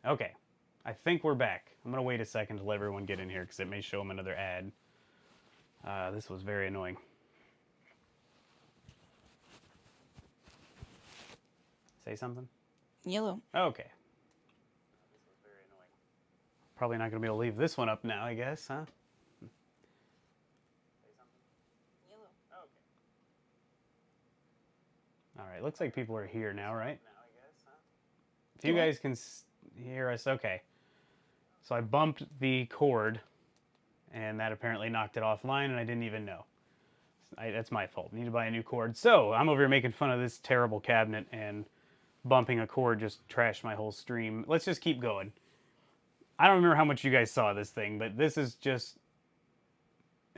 Okay, I think we're back. I'm gonna wait a second to let everyone get in here because it may show them another ad. This was very annoying. Say something? Yellow. Okay. This was very annoying. Probably not gonna be able to leave this one up now, I guess, huh? Say something? Yellow. Okay. Alright, looks like people are here now, right? If you guys can hear us, okay. So I bumped the cord, and that apparently knocked it offline, and I didn't even know. That's my fault. Need to buy a new cord. So I'm over here making fun of this terrible cabinet, and bumping a cord just trashed my whole stream. Let's just keep going. I don't remember how much you guys saw this thing, but this is just...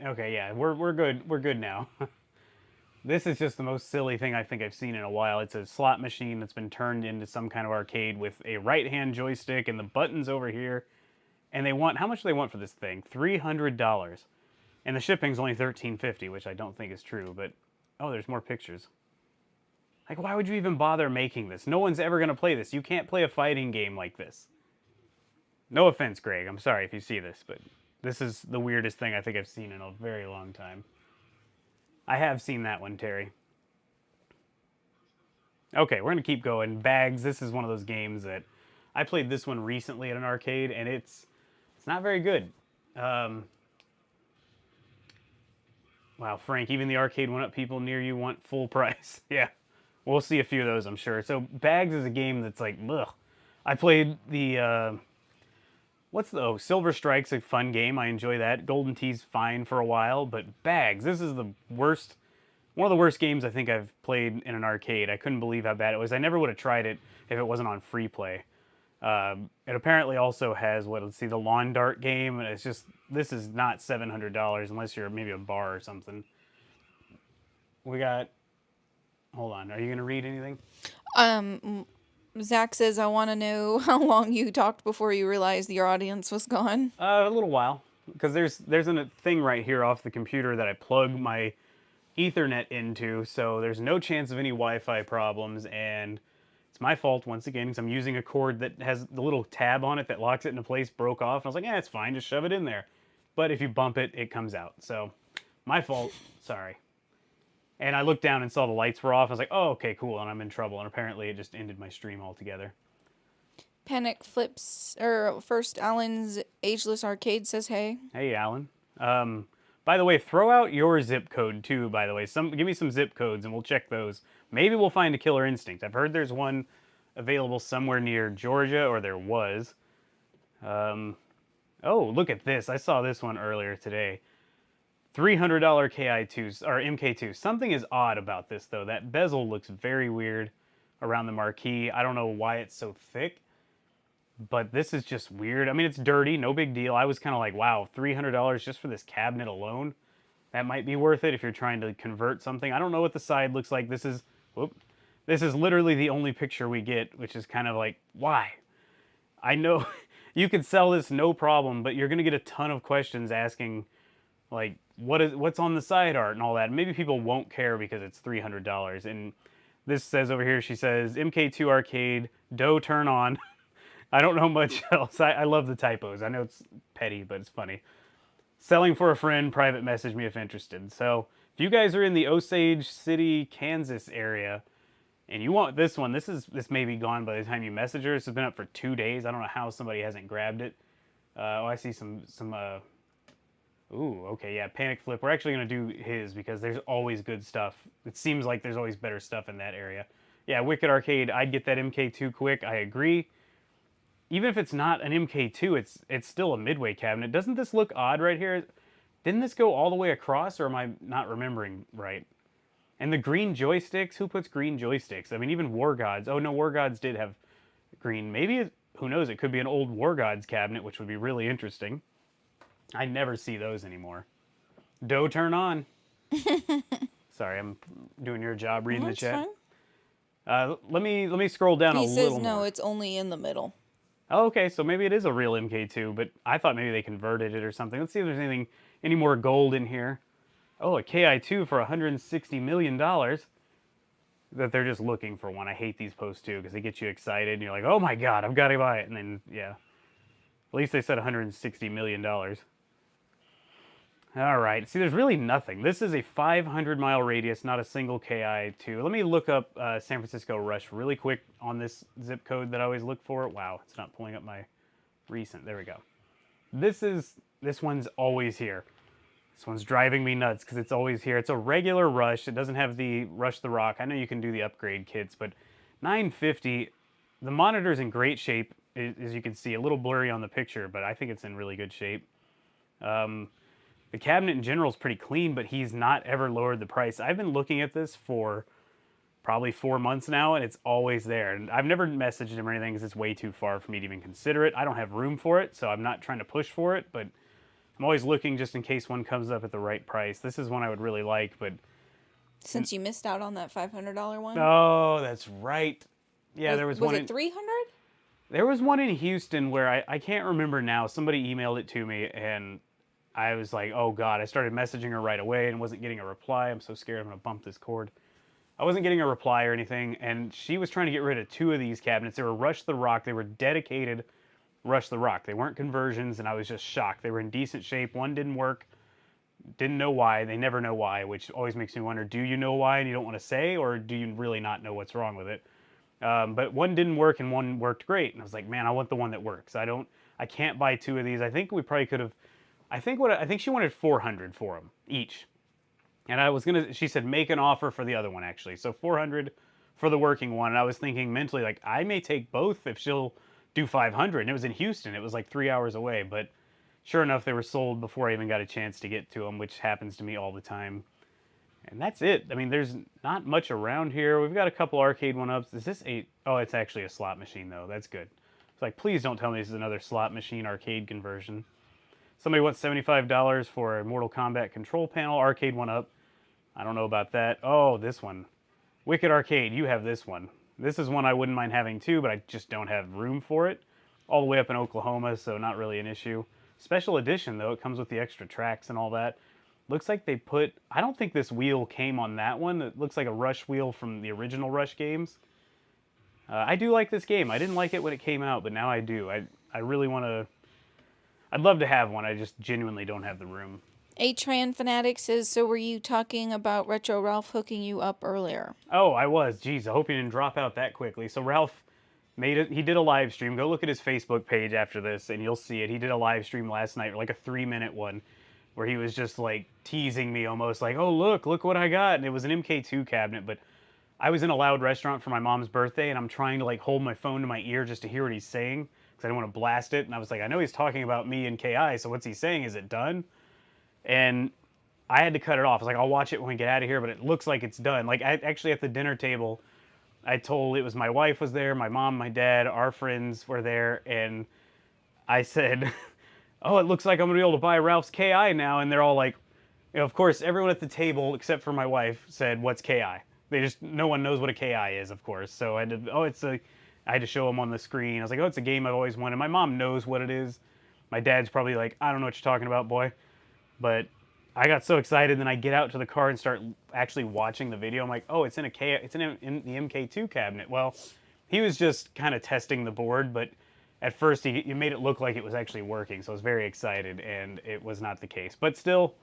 Okay, yeah, we're good. We're good now. This is just the most silly thing I think I've seen in a while. It's a slot machine that's been turned into some kind of arcade with a right-hand joystick and the buttons over here. And they want, how much do they want for this thing? $300. And the shipping's only $13.50, which I don't think is true, but... Oh, there's more pictures. Like, why would you even bother making this? No one's ever going to play this. You can't play a fighting game like this. No offense, Greg. I'm sorry if you see this, but this is the weirdest thing I think I've seen in a very long time. I have seen that one, Terry. Okay, we're going to keep going. Bags, this is one of those games that... I played this one recently at an arcade, and it's not very good. Wow, Frank, even the arcade went up. People near you want full price. Yeah, we'll see a few of those, I'm sure. So Bags is a game that's like, ugh. I played the... Silver Strike's a fun game. I enjoy that. Golden Tee's fine for a while, but Bags, this is the worst... One of the worst games I think I've played in an arcade. I couldn't believe how bad it was. I never would have tried it if it wasn't on free play. It apparently also has, the lawn dart game, and it's just, this is not $700 unless you're maybe a bar or something. We got, hold on, are you going to read anything? Zach says, I want to know how long you talked before you realized your audience was gone. A little while, because there's a thing right here off the computer that I plug my Ethernet into, so there's no chance of any Wi-Fi problems, and it's my fault once again because I'm using a cord that has the little tab on it that locks it into place, broke off, and I was like, yeah, it's fine, just shove it in there. But if you bump it, it comes out. So, my fault, sorry. And I looked down and saw the lights were off. I was like, oh, okay, cool, and I'm in trouble. And apparently it just ended my stream altogether. Panic Flips, or first Alan's Ageless Arcade says hey. Hey, Alan. By the way, throw out your zip code too, by the way. Give me some zip codes and we'll check those. Maybe we'll find a Killer Instinct. I've heard there's one available somewhere near Georgia, or there was. Oh, look at this. I saw this one earlier today. $300 KI2, or MK2. Something is odd about this, though. That bezel looks very weird around the marquee. I don't know why it's so thick, but this is just weird. I mean, it's dirty, no big deal. I was kind of like, wow, $300 just for this cabinet alone? That might be worth it if you're trying to convert something. I don't know what the side looks like. This is literally the only picture we get, which is kind of like, why? I know you could sell this no problem, but you're going to get a ton of questions asking, like, what's on the side art and all that. Maybe people won't care because it's $300. And this says over here, she says, MK2 Arcade, dough turn on. I don't know much else. I love the typos. I know it's petty, but it's funny. Selling for a friend, private message me if interested. So if you guys are in the Osage City, Kansas area, and you want this one, this may be gone by the time you message her. This has been up for 2 days. I don't know how somebody hasn't grabbed it. Oh, I see some ooh, okay, yeah, Panic Flip. We're actually going to do his because there's always good stuff. It seems like there's always better stuff in that area. Yeah, Wicked Arcade, I'd get that MK2 quick. I agree. Even if it's not an MK2, it's still a Midway cabinet. Doesn't this look odd right here? Didn't this go all the way across, or am I not remembering right? And the green joysticks? Who puts green joysticks? I mean, even War Gods. Oh, no, War Gods did have green. Maybe, who knows, it could be an old War Gods cabinet, which would be really interesting. I never see those anymore. Dough turn on. Sorry, I'm doing your job reading the chat. Let me scroll down a little more. He says no, it's only in the middle. Oh, okay, so maybe it is a real MK2, but I thought maybe they converted it or something. Let's see if there's any more gold in here. Oh, a KI2 for $160 million. that they're just looking for one. I hate these posts too because they get you excited and you're like, oh my god, I've got to buy it. And then, yeah. At least they said $160 million. All right. See, there's really nothing. This is a 500-mile radius, not a single KI2. Let me look up San Francisco Rush really quick on this zip code that I always look for. Wow, it's not pulling up my recent. There we go. This one's always here. This one's driving me nuts because it's always here. It's a regular Rush. It doesn't have the Rush the Rock. I know you can do the upgrade kits, but 950. The monitor's in great shape, as you can see. A little blurry on the picture, but I think it's in really good shape. The cabinet in general is pretty clean, but he's not ever lowered the price. I've been looking at this for probably 4 months now, and it's always there. And I've never messaged him or anything because it's way too far for me to even consider it. I don't have room for it, so I'm not trying to push for it, but I'm always looking just in case one comes up at the right price. This is one I would really like, but... Since you missed out on that $500 one? Oh, that's right. Yeah, there was one... Was it 300? There was one in Houston where I can't remember now. Somebody emailed it to me, and I was like, oh god, I started messaging her right away and wasn't getting a reply. I'm so scared I'm going to bump this cord. I wasn't getting a reply or anything, and she was trying to get rid of 2 of these cabinets. They were Rush the Rock. They were dedicated Rush the Rock. They weren't conversions, and I was just shocked. They were in decent shape. One didn't work. Didn't know why. They never know why, which always makes me wonder, do you know why and you don't want to say, or do you really not know what's wrong with it? But one didn't work and one worked great. And I was like, man, I want the one that works. I can't buy 2 of these. I think we probably could have... I think she wanted 400 for them each, and she said make an offer for the other one actually. So 400 for the working one. And I was thinking mentally like I may take both if she'll do 500. And it was in Houston. It was like 3 hours away. But sure enough, they were sold before I even got a chance to get to them, which happens to me all the time. And that's it. I mean, there's not much around here. We've got a couple arcade one-ups. Is this a... Oh, it's actually a slot machine though. That's good. It's like, please don't tell me this is another slot machine arcade conversion. Somebody wants $75 for a Mortal Kombat control panel, arcade one-up. I don't know about that. Oh, this one. Wicked Arcade, you have this one. This is one I wouldn't mind having too, but I just don't have room for it. All the way up in Oklahoma, so not really an issue. Special edition, though. It comes with the extra tracks and all that. Looks like they put... I don't think this wheel came on that one. It looks like a Rush wheel from the original Rush games. I do like this game. I didn't like it when it came out, but now I do. I really want to... I'd love to have one. I just genuinely don't have the room. A-Tran Fanatic says, so were you talking about Retro Ralph hooking you up earlier? Oh, I was. Jeez, I hope you didn't drop out that quickly. So Ralph he did a live stream. Go look at his Facebook page after this and you'll see it. He did a live stream last night, like a 3-minute one, where he was just like teasing me almost like, oh, look what I got. And it was an MK2 cabinet, but I was in a loud restaurant for my mom's birthday and I'm trying to like hold my phone to my ear just to hear what he's saying, because I didn't want to blast it. And I was like, I know he's talking about me and KI, so what's he saying? Is it done? And I had to cut it off. I was like, I'll watch it when we get out of here, but it looks like it's done. Like, I actually at the dinner table, it was my wife was there, my mom, my dad, our friends were there, and I said, oh, it looks like I'm going to be able to buy Ralph's KI now. And they're all like, you know, of course, everyone at the table, except for my wife, said, what's KI? No one knows what a KI is, of course. So I had to show them on the screen. I was like, oh, it's a game I've always wanted. My mom knows what it is. My dad's probably like, I don't know what you're talking about, boy. But I got so excited, then I get out to the car and start actually watching the video. I'm like, oh, it's in the MK2 cabinet. Well, he was just kind of testing the board, but at first he made it look like it was actually working, so I was very excited, and it was not the case. But still,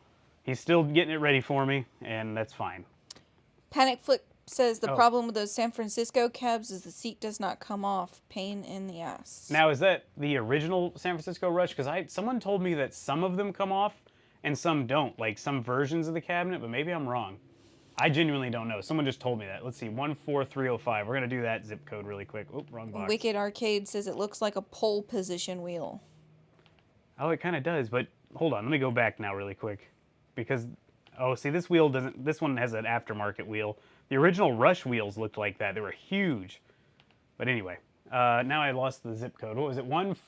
he's still getting it ready for me, and that's fine. Panic Flip says the problem with those San Francisco cabs is the seat does not come off. Pain in the ass. Now, is that the original San Francisco Rush? Because someone told me that some of them come off and some don't, like some versions of the cabinet, but maybe I'm wrong. I genuinely don't know. Someone just told me that. Let's see, 14305. We're going to do that zip code really quick. Oh, wrong box. Wicked Arcade says it looks like a pole position wheel. Oh, it kind of does, but hold on. Let me go back now really quick. Because, oh, see, this wheel doesn't... This one has an aftermarket wheel. The original Rush wheels looked like that. They were huge. But anyway, now I lost the zip code. What was it?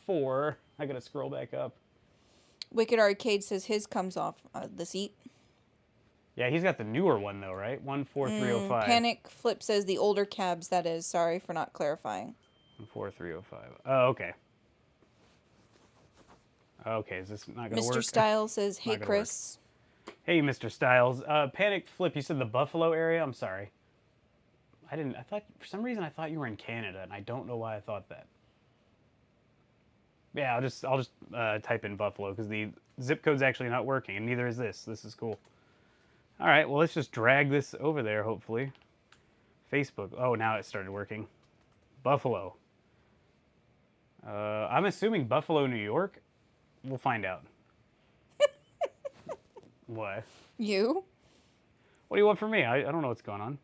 14... I got to scroll back up. Wicked Arcade says his comes off the seat. Yeah, he's got the newer one, though, right? 14305. Panic Flip says the older cabs, that is. Sorry for not clarifying. 14305. Oh, okay. Okay, is this not going to work? Mr. Styles says, hey, Chris. Hey, Mr. Styles. Panic Flip, you said the Buffalo area? I'm sorry. I didn't. I thought for some reason I thought you were in Canada, and I don't know why I thought that. Yeah, I'll just type in Buffalo because the zip code's actually not working, and neither is this. This is cool. All right, well let's just drag this over there. Hopefully, Facebook. Oh, now it started working. Buffalo. I'm assuming Buffalo, New York. We'll find out. What? You? What do you want from me? I don't know what's going on.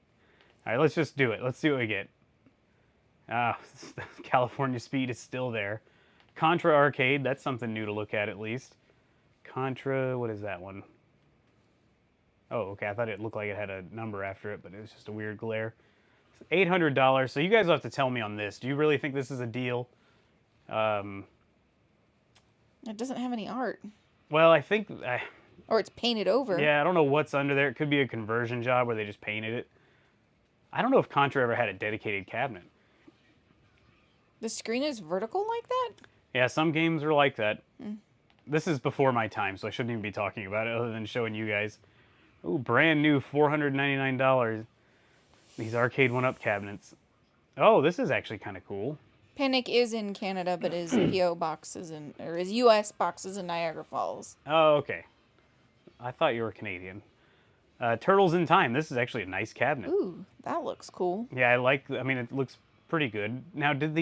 All right, let's just do it. Let's see what we get. Ah, California Speed is still there. Contra Arcade, that's something new to look at least. Contra, what is that one? Oh, okay, I thought it looked like it had a number after it, but it was just a weird glare. It's $800, so you guys will have to tell me on this. Do you really think this is a deal? It doesn't have any art. Well, I think... Or it's painted over. Yeah, I don't know what's under there. It could be a conversion job where they just painted it. I don't know if Contra ever had a dedicated cabinet. The screen is vertical like that? Yeah, some games are like that. This is before my time, so I shouldn't even be talking about it other than showing you guys. Ooh, brand new $499. These arcade one-up cabinets. Oh, this is actually kind of cool. Panic is in Canada, but his PO box is in, or his US box is in Niagara Falls. Oh, okay. I thought you were Canadian. Turtles in Time. This is actually a nice cabinet. Ooh, that looks cool. Yeah, I mean, it looks pretty good. Now, did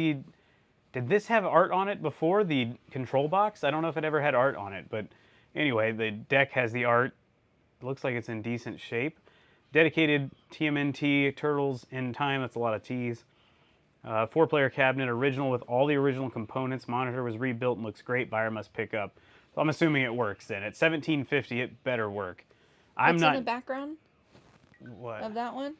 this have art on it before the control box? I don't know if it ever had art on it, but anyway, the deck has the art. It looks like it's in decent shape. Dedicated TMNT Turtles in Time. That's a lot of T's. 4-player cabinet, original with all the original components. Monitor was rebuilt and looks great. Buyer must pick up. So I'm assuming it works then. At $17.50, it better work. What's in the background What? of that one?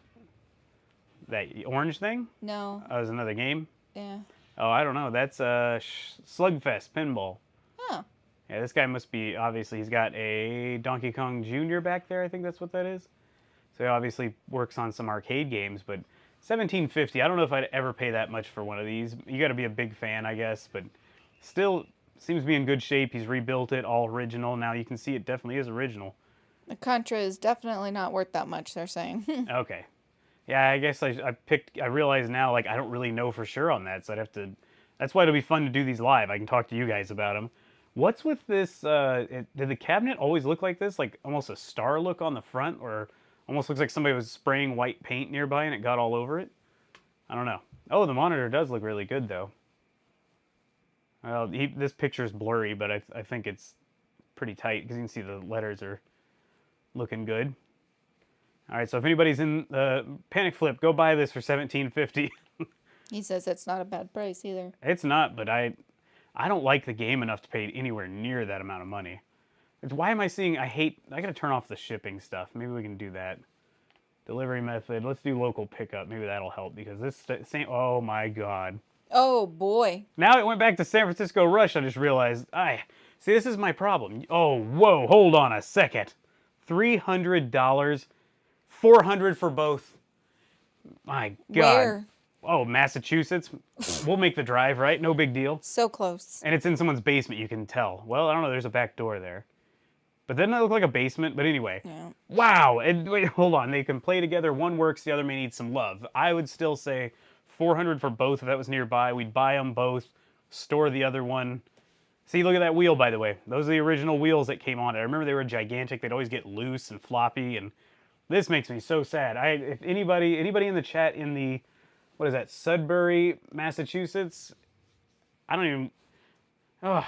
That orange thing? No. Oh, it was another game? Yeah. Oh, I don't know. That's Slugfest Pinball. Oh. Yeah, this guy must be, obviously, he's got a Donkey Kong Jr. back there. I think that's what that is. So he obviously works on some arcade games, but $17.50, I don't know if I'd ever pay that much for one of these. You got to be a big fan, I guess, but still seems to be in good shape. He's rebuilt it, all original. Now you can see it definitely is original. The Contra is definitely not worth that much, they're saying. Okay. Yeah, I guess I realize now, like, I don't really know for sure on that, so I'd have to, that's why it'll be fun to do these live. I can talk to you guys about them. What's with this, did the cabinet always look like this? Like almost a star look on the front, or almost looks like somebody was spraying white paint nearby and it got all over it? I don't know. Oh, the monitor does look really good, though. Well, this picture is blurry, but I think it's pretty tight because you can see the letters are looking good. All right, so if anybody's in the Panic Flip, go buy this for $17.50. He says that's not a bad price either. It's not, but I don't like the game enough to pay anywhere near that amount of money. It's why am I seeing? I gotta turn off the shipping stuff. Maybe we can do that. Delivery method. Let's do local pickup. Maybe that'll help because this same. Oh my God. Oh boy. Now it went back to San Francisco Rush. I just realized. See, this is my problem. Oh, whoa, hold on a second. $300, $400 for both. My God. Where? Oh, Massachusetts. We'll make the drive, right? No big deal. So close. And it's in someone's basement, you can tell. Well, I don't know, there's a back door there. But doesn't that look like a basement? But anyway. Yeah. Wow. And wait, hold on. They can play together. One works, the other may need some love. I would still say $400 for both if that was nearby. We'd buy them both, store the other one. See, look at that wheel, by the way. Those are the original wheels that came on it. I remember they were gigantic. They'd always get loose and floppy. And this makes me so sad. If anybody in the chat in the, what is that, Sudbury, Massachusetts? I don't even,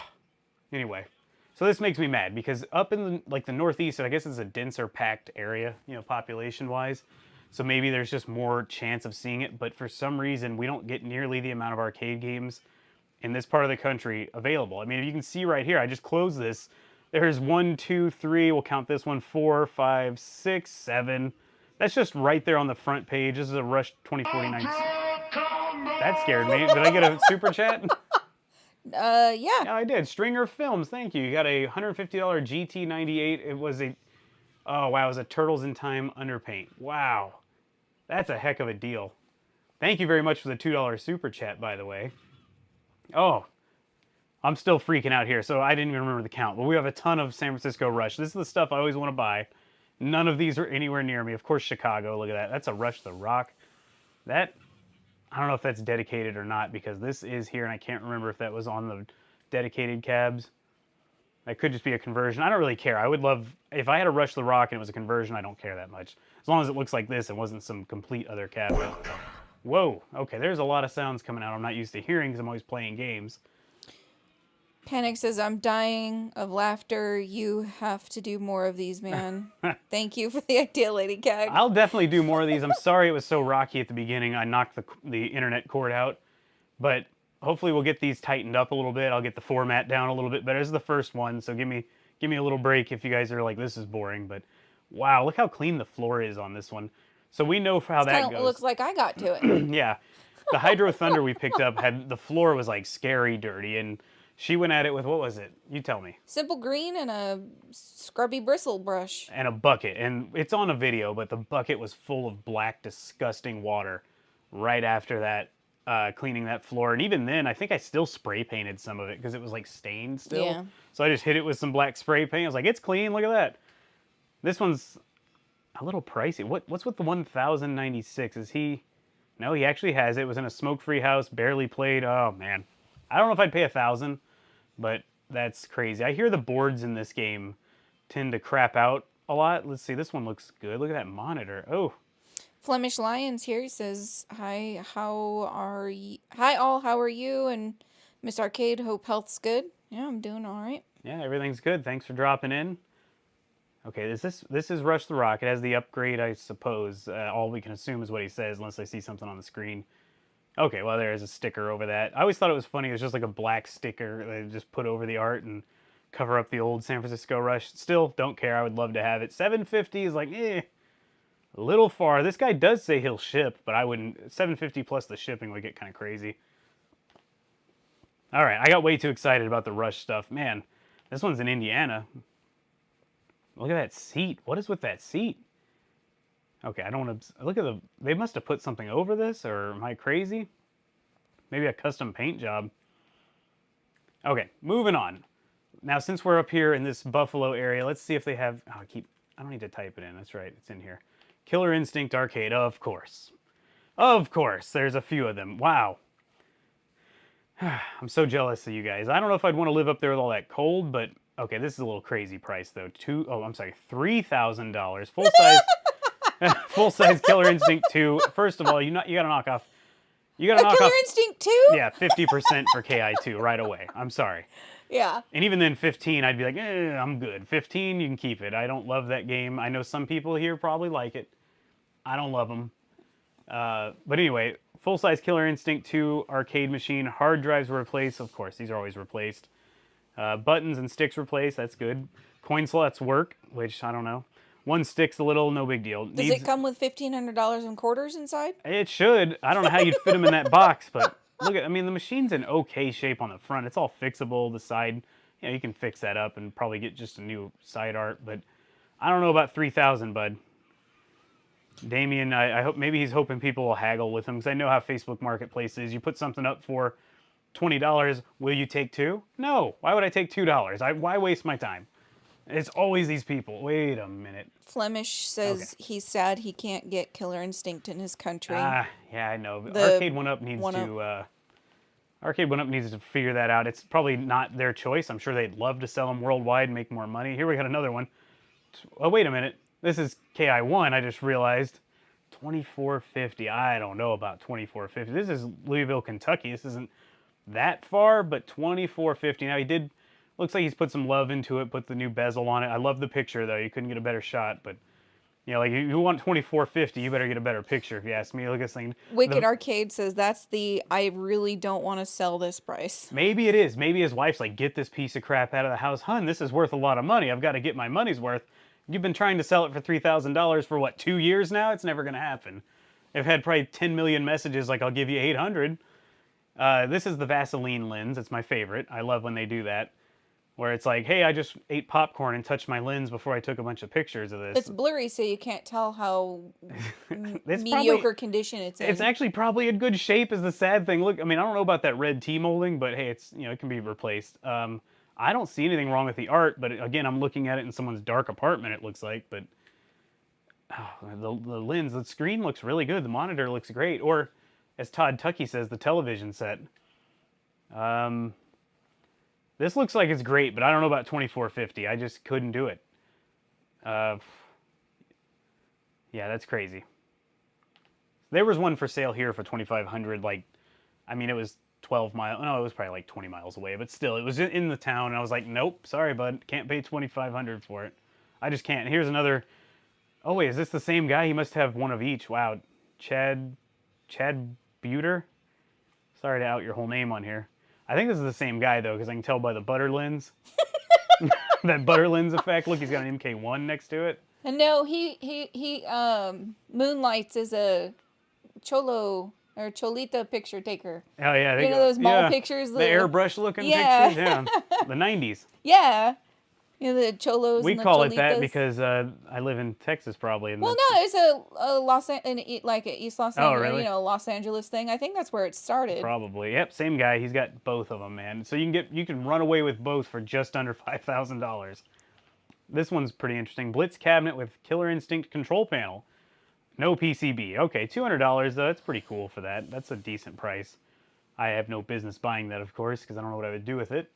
anyway. So this makes me mad because up in the Northeast, I guess it's a denser packed area, population-wise. So maybe there's just more chance of seeing it. But for some reason, we don't get nearly the amount of arcade games in this part of the country available. I mean, you can see right here, I just closed this. There's 1, 2, 3, we'll count this one, 4, 5, 6, 7. That's just right there on the front page. This is a Rush 2049. That scared me. Did I get a super chat? Yeah. Yeah, I did. Stringer Films, thank you. You got a $150 GT98. It was a, oh wow, it was a Turtles in Time underpaint. Wow. That's a heck of a deal. Thank you very much for the $2 super chat, by the way. Oh, I'm still freaking out here, so I didn't even remember the count. But we have a ton of San Francisco Rush. This is the stuff I always want to buy. None of these are anywhere near me. Of course, Chicago, look at that. That's a Rush the Rock. That, I don't know if that's dedicated or not because this is here and I can't remember if that was on the dedicated cabs. That could just be a conversion. I don't really care. I would love, if I had to rush the rock and it was a conversion, I don't care that much. As long as it looks like this, it wasn't some complete other cab. But, whoa, okay, there's a lot of sounds coming out I'm not used to hearing because I'm always playing games. Panic says, I'm dying of laughter. You have to do more of these, man. Thank you for the idea, Lady Gag. I'll definitely do more of these. I'm sorry it was so rocky at the beginning. I knocked the internet cord out. But hopefully we'll get these tightened up a little bit. I'll get the format down a little bit better. This is the first one, so give me a little break if you guys are like, this is boring. But wow, look how clean the floor is on this one. So we know how that goes. Looks like I got to it. Yeah. The Hydro Thunder we picked up had, the floor was like scary dirty, and she went at it with, what was it? You tell me. Simple green and a scrubby bristle brush. And a bucket. And it's on a video, but the bucket was full of black, disgusting water right after that. Cleaning that floor, and even then I think I still spray painted some of it because it was like stained still. Yeah. So I just hit it with some black spray paint. I was like, it's clean, look at that. This one's a little pricey. What's with the 1096? Is he, no, he actually has it. It was in a smoke-free house, barely played. Oh man, I don't know if I'd pay 1,000, but that's crazy. I hear the boards in this game tend to crap out a lot. Let's see, this one looks good. Look at that monitor. Oh, Flemish Lions here. He says, hi, how are you? Hi, all, how are you? And Miss Arcade, hope health's good. Yeah, I'm doing all right. yeah, everything's good. Thanks for dropping in. Okay, this is Rush the Rock. It has the upgrade, I suppose. All we can assume is what he says, unless I see something on the screen. Okay, well, there is a sticker over that. I always thought it was funny. It was just like a black sticker they just put over the art and cover up the old San Francisco Rush. Still, don't care. I would love to have it. $750 is like, a little far. This guy does say he'll ship, but I wouldn't. $750 plus the shipping would get kind of crazy. All right, I got way too excited about the Rush stuff. Man, this one's in Indiana. Look at that seat. What is with that seat? Okay, I don't want to... Look at the... They must have put something over this, or am I crazy? Maybe a custom paint job. Okay, moving on. Now, since we're up here in this Buffalo area, let's see if they have... Oh, I don't need to type it in. That's right. It's in here. Killer Instinct Arcade, of course. Of course. There's a few of them. Wow. I'm so jealous of you guys. I don't know if I'd want to live up there with all that cold, but... Okay, this is a little crazy price, though. $3,000. Full size... full size Killer Instinct 2. First of all, you gotta knock off... You gotta knock Killer off... Instinct 2? Yeah, 50% for KI2 right away. I'm sorry. Yeah. And even then, 15, I'd be like, I'm good. 15, you can keep it. I don't love that game. I know some people here probably like it. I don't love them. But anyway, full-size Killer Instinct 2 arcade machine. Hard drives were replaced. Of course, these are always replaced. Buttons and sticks replaced. That's good. Coin slots work, which, I don't know. One stick's a little, no big deal. Does it come with $1,500 in quarters inside? It should. I don't know how you'd fit them in that box, but... Look at, I mean, the machine's in okay shape on the front. It's all fixable. The side, you can fix that up and probably get just a new side art. But I don't know about 3,000, bud. Damien, I hope maybe he's hoping people will haggle with him because I know how Facebook Marketplace is. You put something up for $20, will you take $2? No. Why would I take $2? Why waste my time? It's always these people. Wait a minute. Flemish says he's sad he can't get Killer Instinct in his country. Yeah, I know. Arcade One Up needs to. Arcade One Up needs to figure that out. It's probably not their choice. I'm sure they'd love to sell them worldwide and make more money. Here we got another one. Oh, wait a minute. This is KI1. I just realized. $24.50. I don't know about $24.50. This is Louisville, Kentucky. This isn't that far, but $24.50. Now he did. Looks like he's put some love into it. Put the new bezel on it. I love the picture though. You couldn't get a better shot, but. Like you want $24.50, you better get a better picture if you ask me. Look at this thing. Wicked Arcade says that's the I really don't want to sell this price. Maybe it is. Maybe his wife's like, get this piece of crap out of the house. Hun, this is worth a lot of money. I've got to get my money's worth. You've been trying to sell it for $3,000 for what, 2 years now? It's never going to happen. I've had probably 10 million messages like, I'll give you 800. This is the Vaseline lens. It's my favorite. I love when they do that. Where it's like, hey, I just ate popcorn and touched my lens before I took a bunch of pictures of this. It's blurry, so you can't tell how mediocre condition it's in. It's actually probably in good shape is the sad thing. Look, I mean, I don't know about that red T-molding, but hey, it's it can be replaced. I don't see anything wrong with the art, but again, I'm looking at it in someone's dark apartment, it looks like, but Oh, the lens, the screen looks really good. The monitor looks great. Or, as Todd Tuckey says, the television set. Um, this looks like it's great, but I don't know about 2450. I just couldn't do it. Uh, yeah, that's crazy. There was one for sale here for 2500. Like, I mean, it was 12 miles. No, it was probably like 20 miles away, but still, it was in the town. And I was like, nope, sorry, bud, can't pay 2500 for it. I just can't. Here's another. Oh wait, is this the same guy? He must have one of each. Wow, Chad Buter. Sorry to out your whole name on here. I think this is the same guy though, because I can tell by the butter lens. That butter lens effect. Look, he's got an MK1 next to it. And no, he moonlights as a cholo or cholita picture taker. Oh yeah, You know those mall pictures? The airbrush looking Yeah. pictures. Yeah, the 90s. Yeah. You know, the cholos We and the call cholitas. it that because I live in Texas probably. And Well, no, there's a like a East Los Angeles, really? you know, Los Angeles thing. I think that's where it started. Probably. Yep, same guy. He's got both of them, man. So you can run away with both for just under $5,000. This one's pretty interesting. Blitz cabinet with Killer Instinct control panel. No PCB. Okay, $200 though. That's pretty cool for that. That's a decent price. I have no business buying that, of course, because I don't know what I would do with it.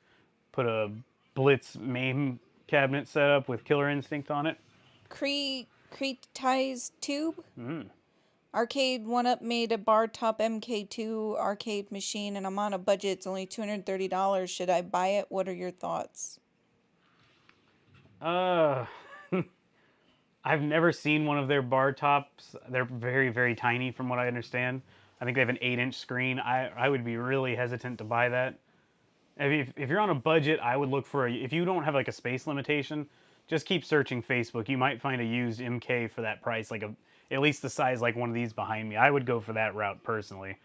Put a Blitz MAME cabinet setup with Killer Instinct on it. Cretize tube. Arcade 1UP made a bar top MK2 arcade machine, and I'm on a budget. It's only $230. Should I buy it? What are your thoughts? I've never seen one of their bar tops. They're very, very tiny from what I understand. I think they have an 8-inch screen. I would be really hesitant to buy that. If you're on a budget, I would look for if you don't have like a space limitation, just keep searching Facebook. You might find a used MK for that price, like at least the size like one of these behind me. I would go for that route personally,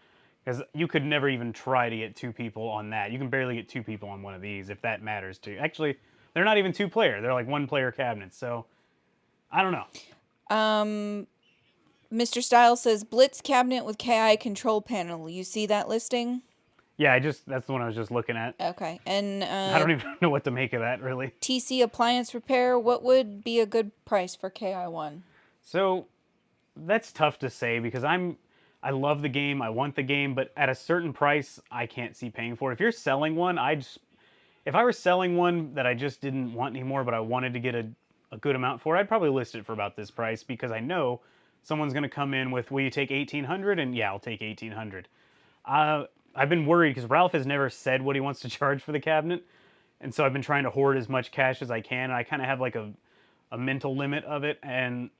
because you could never even try to get 2 people on that. You can barely get 2 people on one of these if that matters to you. Actually, they're not even 2-player. They're like 1-player cabinets. So I don't know. Mr. Style says Blitz cabinet with KI control panel. You see that listing? Yeah, that's the one I was just looking at. Okay, and I don't even know what to make of that, really. TC appliance repair. What would be a good price for KI1? So that's tough to say because I love the game, I want the game, but at a certain price, I can't see paying for it. If you're selling one, if I were selling one that I just didn't want anymore, but I wanted to get a good amount for, I'd probably list it for about this price because I know someone's going to come in with, will you take 1800? And yeah, I'll take 1800. I've been worried because Ralph has never said what he wants to charge for the cabinet. And so I've been trying to hoard as much cash as I can. And I kind of have like a mental limit of it. And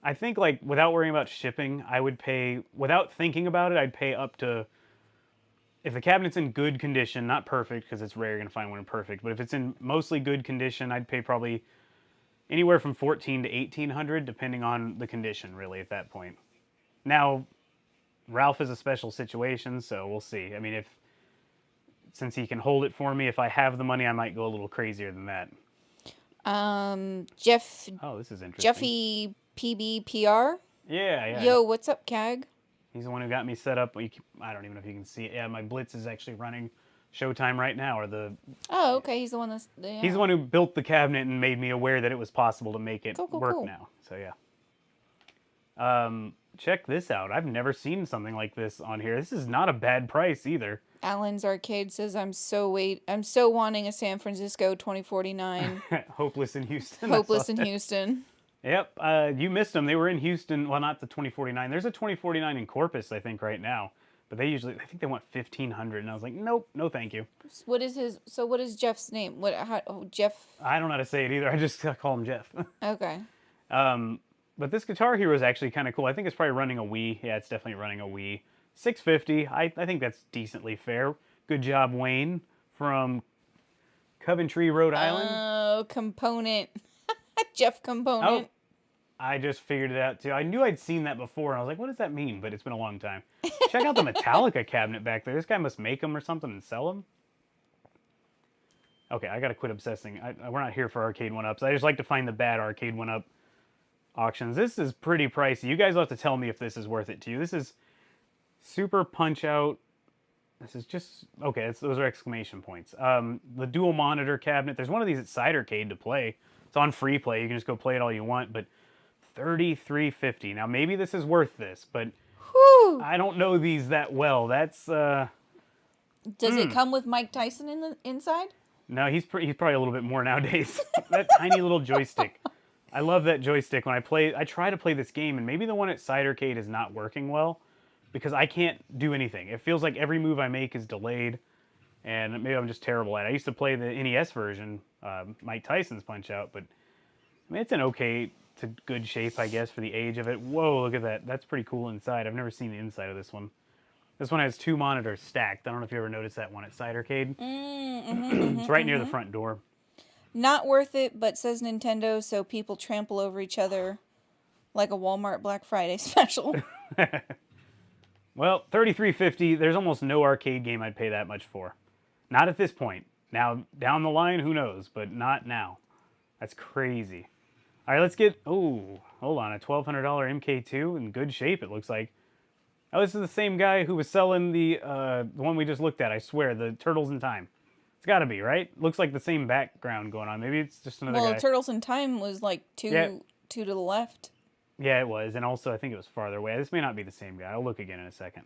I think like without worrying about shipping, I would pay, without thinking about it, I'd pay up to, if the cabinet's in good condition, not perfect because it's rare you're going to find one in perfect, but if it's in mostly good condition, I'd pay probably anywhere from 14 to 1800 depending on the condition really at that point. Now, Ralph is a special situation, so we'll see. I mean, since he can hold it for me, if I have the money, I might go a little crazier than that. Jeff. Oh, this is interesting. Jeffy PBPR. Yeah. Yo, what's up, CAG? He's the one who got me set up. I don't even know if you can see it. Yeah, my Blitz is actually running Showtime right now, Oh, okay. He's the one that's. Yeah. He's the one who built the cabinet and made me aware that it was possible to make it work cool. now. So yeah. Check this out. I've never seen something like this on here. This is not a bad price either. Alan's Arcade says, I'm so wanting a San Francisco 2049. Hopeless in Houston. Hopeless in Houston. Yep. You missed them. They were in Houston. Well, not the 2049. There's a 2049 in Corpus, I think, right now. But I think they want 1500, and I was like, nope, no, thank you. What is Jeff's name? Jeff? I don't know how to say it either. I just call him Jeff. Okay. But this Guitar Hero is actually kind of cool. I think it's probably running a Wii. Yeah, it's definitely running a Wii. $650. I think that's decently fair. Good job, Wayne from Coventry, Rhode Island. Oh, Component. Jeff Component. Oh, I just figured it out too. I knew I'd seen that before, and I was like, what does that mean? But it's been a long time. Check out the Metallica cabinet back there. This guy must make them or something and sell them. Okay, I gotta quit obsessing. We're not here for arcade 1-ups. I just like to find the bad arcade 1-up auctions. This is pretty pricey. You guys will have to tell me if this is worth it to you. This is Super Punch Out. This is just, okay, those are exclamation points. The dual monitor cabinet. There's one of these at Cidercade to play. It's on free play. You can just go play it all you want, but $33.50. Now maybe this is worth this, but Whew. I don't know these that well. That's Does it come with Mike Tyson in the inside? no, he's probably a little bit more nowadays. That tiny little joystick. I love that joystick. When I try to play this game, and maybe the one at Cidercade is not working well because I can't do anything. It feels like every move I make is delayed, and maybe I'm just terrible at it. I used to play the NES version, Mike Tyson's Punch Out, but I mean, it's an okay to good shape, I guess, for the age of it. Whoa, look at that. That's pretty cool inside. I've never seen the inside of this one. This one has 2 monitors stacked. I don't know if you ever noticed that one at Cidercade. It's right near the front door. Not worth it, but says Nintendo, so people trample over each other like a Walmart Black Friday special. Well, $33.50. There's almost no arcade game I'd pay that much for. Not at this point. Now, down the line, who knows? But not now. That's crazy. All right, let's get... Oh, hold on. A $1,200 MK2 in good shape, it looks like. Oh, this is the same guy who was selling the one we just looked at, I swear. The Turtles in Time. It's got to be, right? Looks like the same background going on. Maybe it's just another guy. Well, Turtles in Time was like two to the left. Yeah, it was. And also, I think it was farther away. This may not be the same guy. I'll look again in a second.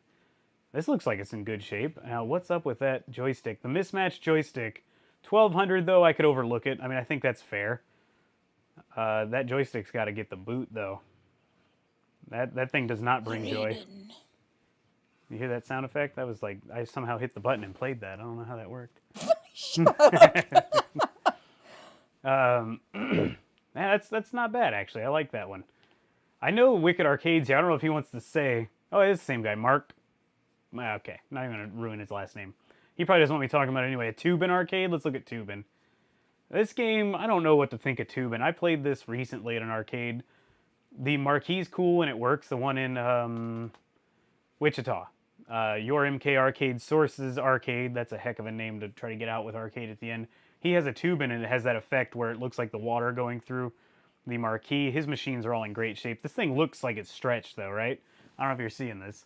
This looks like it's in good shape. Now, what's up with that joystick? The mismatched joystick. $1,200, though, I could overlook it. I mean, I think that's fair. That joystick's got to get the boot, though. That thing does not bring joy. You hear that sound effect? That was like, I somehow hit the button and played that. I don't know how that worked. Yeah, that's not bad, actually. I like that one. I know Wicked Arcades here. I don't know if he wants to say... Oh, it is the same guy. Mark. Okay, not even going to ruin his last name. He probably doesn't want me talking about it anyway. A Tubin arcade? Let's look at Tubin. This game, I don't know what to think of Tubin. I played this recently at an arcade. The marquee's cool and it works. The one in Wichita. Your MK Arcade Sources Arcade. That's a heck of a name to try to get out with arcade at the end. He has a Tubin and it has that effect where it looks like the water going through the marquee. His machines are all in great shape. This thing looks like it's stretched though, right? I don't know if you're seeing this.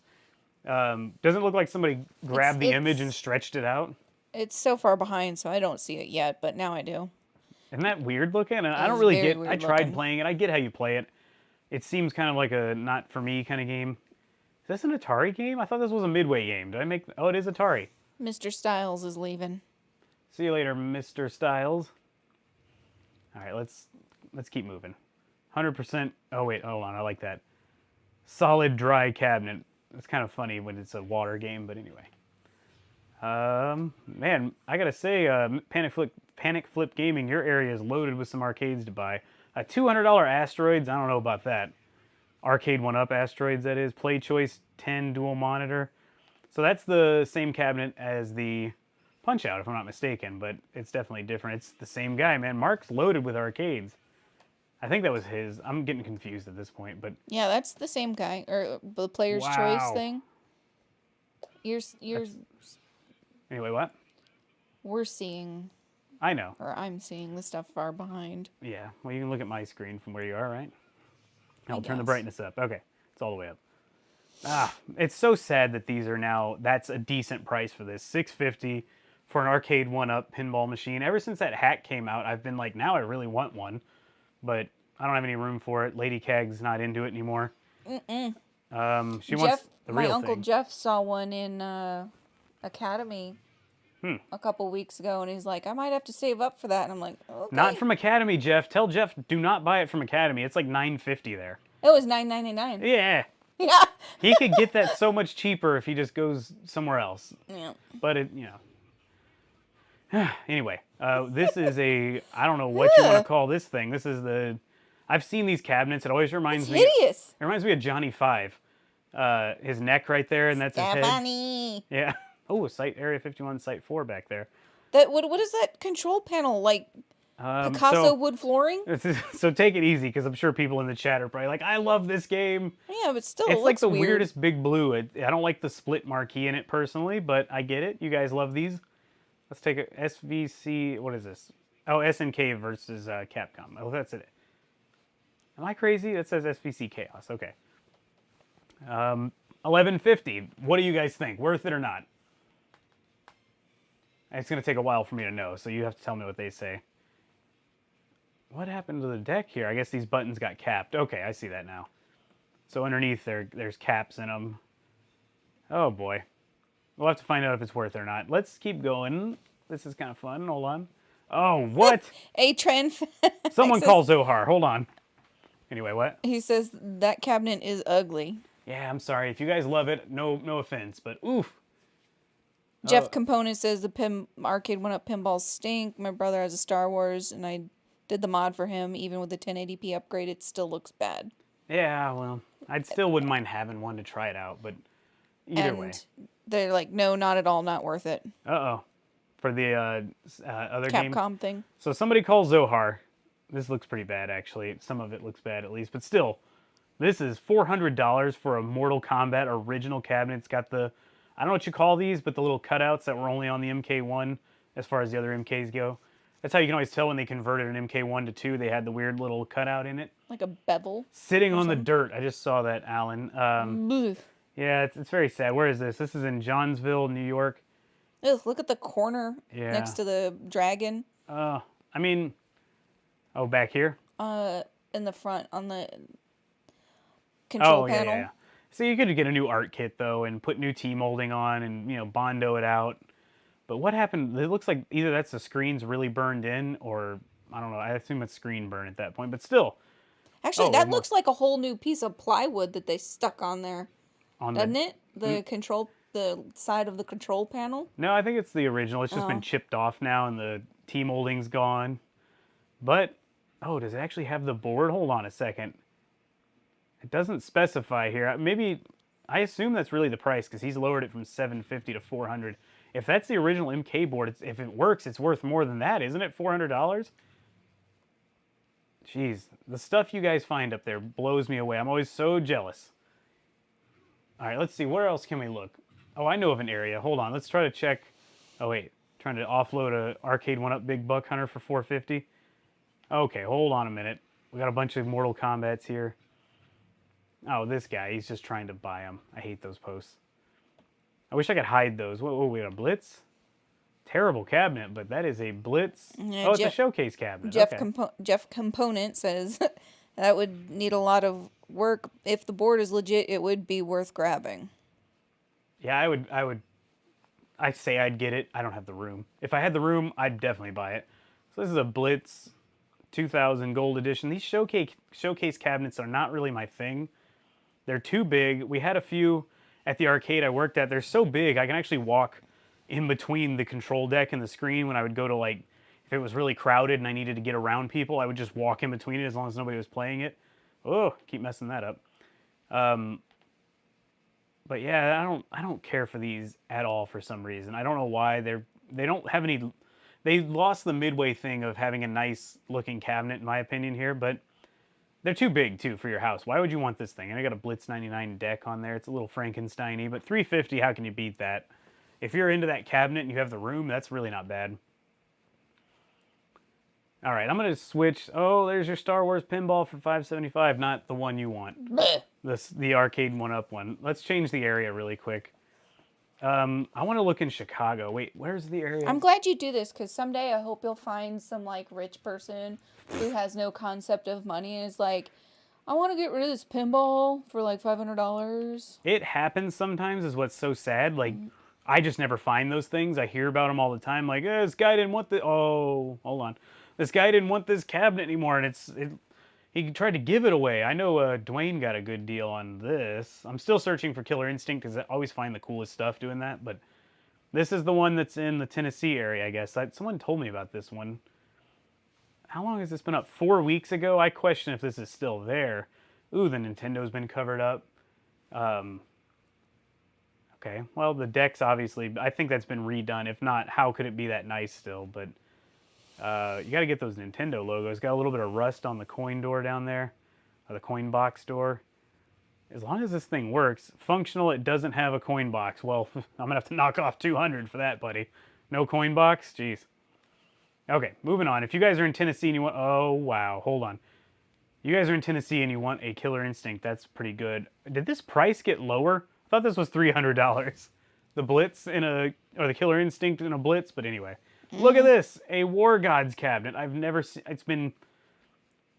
Doesn't look like somebody grabbed the image and stretched it out. It's so far behind, so I don't see it yet, but now I do. Isn't that weird looking? And I don't really get... I tried looking. playing it. I get how you play it. It seems kind of like a not for me kind of game. Is this an Atari game? I thought this was a Midway game. Did I make... Oh, it is Atari. Mr. Styles is leaving. See you later, Mr. Styles. All right, let's keep moving. 100%... Oh, wait, hold on. I like that. Solid dry cabinet. It's kind of funny when it's a water game, but anyway. Man, I gotta say, Panic Flip Gaming, your area is loaded with some arcades to buy. A $200 Asteroids, I don't know about that. Arcade 1-Up Asteroids, that is. Play Choice 10 dual monitor. So that's the same cabinet as the Punch-Out, if I'm not mistaken, but it's definitely different. It's the same guy, man. Mark's loaded with arcades. I think that was his. I'm getting confused at this point, but... Yeah, that's the same guy, or the player's choice thing. You're Anyway, what? We're seeing... I know. Or I'm seeing the stuff far behind. Yeah, well, you can look at my screen from where you are, right? I'll turn the brightness up. Okay, it's all the way up. Ah, it's so sad that these are now... That's a decent price for this. $650 for an arcade 1-Up pinball machine. Ever since that hack came out, I've been like, now I really want one. But I don't have any room for it. Lady Keg's not into it anymore. Mm-mm. She wants the real thing. My Uncle Jeff saw one in Academy a couple weeks ago, and he's like, I might have to save up for that. And I'm like, okay. Not from Academy, Jeff. Tell Jeff, do not buy it from Academy. It's like $9.50 there. It was $9.99. Yeah. Yeah. He could get that so much cheaper if he just goes somewhere else. Yeah. But it, you know. Anyway, this is a, I don't know what you want to call this thing. This is the, I've seen these cabinets. It always reminds me. Hideous. It reminds me of Johnny Five. His neck right there, and that's his head. Yeah. Oh, Site Area 51, Site 4 back there. That what is that control panel like? Picasso wood flooring? So take it easy, because I'm sure people in the chat are probably like, I love this game. Yeah, but still, it's it like the weird. weirdest big blue. I don't like the split marquee in it personally, but I get it. You guys love these. Let's take a SVC. What is this? Oh, SNK versus Capcom. Oh, that's it. Am I crazy? That says SVC Chaos. Okay. $11.50. What do you guys think? Worth it or not? It's going to take a while for me to know, so you have to tell me what they say. What happened to the deck here? I guess these buttons got capped. Okay, I see that now. So underneath there's caps in them. Oh boy. We'll have to find out if it's worth it or not. Let's keep going. This is kind of fun. Hold on. Oh, what? A trend. Someone call Zohar. Hold on. Anyway, what? He says that cabinet is ugly. Yeah, I'm sorry. If you guys love it, no offense, but oof. Jeff Component says the arcade one up pinballs stink. My brother has a Star Wars, and I did the mod for him. Even with the 1080p upgrade, it still looks bad. Yeah, well, I'd still wouldn't mind having one to try it out, but either way. They're like, no, not at all, not worth it. Uh-oh. For the other game. Capcom thing. So somebody calls Zohar. This looks pretty bad, actually. Some of it looks bad, at least. But still, this is $400 for a Mortal Kombat original cabinet. It's got the, I don't know what you call these, but the little cutouts that were only on the MK1 as far as the other MKs go. That's how you can always tell when they converted an MK1 to 2. They had the weird little cutout in it. Like a bevel. Sitting on the dirt. I just saw that, Alan. Ugh. Yeah, it's very sad. Where is this? This is in Johnsville, New York. Ugh, look at the corner next to the dragon. I mean, oh, back here? In the front on the control panel. Yeah. So you could get a new art kit, though, and put new T-molding on and, you know, Bondo it out. But what happened? It looks like either that's the screen's really burned in or, I don't know, I assume it's screen burn at that point. But still. Actually, that looks like a whole new piece of plywood that they stuck on there. Doesn't it? The side of the control panel? No, I think it's the original. It's just been chipped off now and the T-molding's gone. But, oh, does it actually have the board? Hold on a second. It doesn't specify here. Maybe, I assume that's really the price because he's lowered it from $750 to $400. If that's the original MK board, if it works, it's worth more than that, isn't it? $400? Jeez, the stuff you guys find up there blows me away. I'm always so jealous. All right, let's see. Where else can we look? Oh, I know of an area. Hold on. Let's try to check. Oh, wait. Trying to offload a arcade one-up Big Buck Hunter for $450. Okay, hold on a minute. We got a bunch of Mortal Kombats here. Oh, this guy. He's just trying to buy them. I hate those posts. I wish I could hide those. Whoa, we got a Blitz? Terrible cabinet, but that is a Blitz. Yeah, oh, it's a showcase cabinet. Jeff Component says that would need a lot of work. If the board is legit, it would be worth grabbing. Yeah, I'd say I'd get it. I don't have the room. If I had the room, I'd definitely buy it. So this is a Blitz 2000 Gold Edition. These showcase cabinets are not really my thing. They're too big. We had a few at the arcade I worked at. They're so big, I can actually walk in between the control deck and the screen when I would go to, like, if it was really crowded and I needed to get around people, I would just walk in between it as long as nobody was playing it. Oh, keep messing that up. But yeah, I don't care for these at all for some reason. I don't know why. They don't have any. They lost the midway thing of having a nice looking cabinet, in my opinion here, but they're too big too for your house. Why would you want this thing? And I got a Blitz 99 deck on there. It's a little Frankenstein-y, but $350, how can you beat that? If you're into that cabinet and you have the room, that's really not bad. All right, I'm going to switch. Oh, there's your Star Wars pinball for $575, not the one you want. The arcade one-up one. Let's change the area really quick. I want to look in Chicago. Wait, where's the area? I'm glad you do this because someday I hope you'll find some like rich person who has no concept of money and is like, I want to get rid of this pinball for like $500. It happens sometimes is what's so sad. Like, I just never find those things. I hear about them all the time. Like, this guy didn't want the... Oh, hold on. This guy didn't want this cabinet anymore, and he tried to give it away. I know Dwayne got a good deal on this. I'm still searching for Killer Instinct because I always find the coolest stuff doing that. But this is the one that's in the Tennessee area, I guess. Someone told me about this one. How long has this been up? 4 weeks ago? I question if this is still there. Ooh, the Nintendo's been covered up. Okay, well, the deck's obviously... I think that's been redone. If not, how could it be that nice still? But... you got to get those Nintendo logos. Got a little bit of rust on the coin door down there, or the coin box door. As long as this thing works, functional, it doesn't have a coin box. Well, I'm going to have to knock off $200 for that, buddy. No coin box? Jeez. Okay, moving on. If you guys are in Tennessee and you want... Oh, wow. Hold on. You guys are in Tennessee and you want a Killer Instinct. That's pretty good. Did this price get lower? I thought this was $300. The Blitz or the Killer Instinct in a Blitz, but anyway... Look at this, a War Gods cabinet. I've never seen, it's been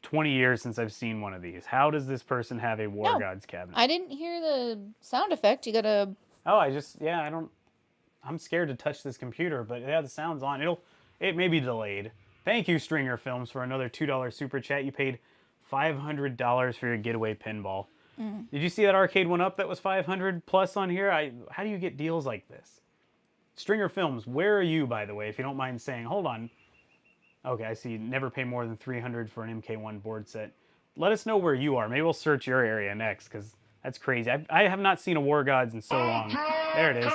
20 years since I've seen one of these. How does this person have a War No, Gods cabinet? I didn't hear the sound effect. You gotta. Oh, I don't. I'm scared to touch this computer, but yeah, the sound's on. It may be delayed. Thank you, Stringer Films, for another $2 super chat. You paid $500 for your getaway pinball. Did you see that arcade one up that was 500 plus on here? How do you get deals like this? Stringer Films, where are you, by the way, if you don't mind saying? Hold on. Okay, I see. Never pay more than 300 for an MK1 board set. Let us know where you are. Maybe we'll search your area next, because that's crazy. I have not seen a War Gods in so long. There it is.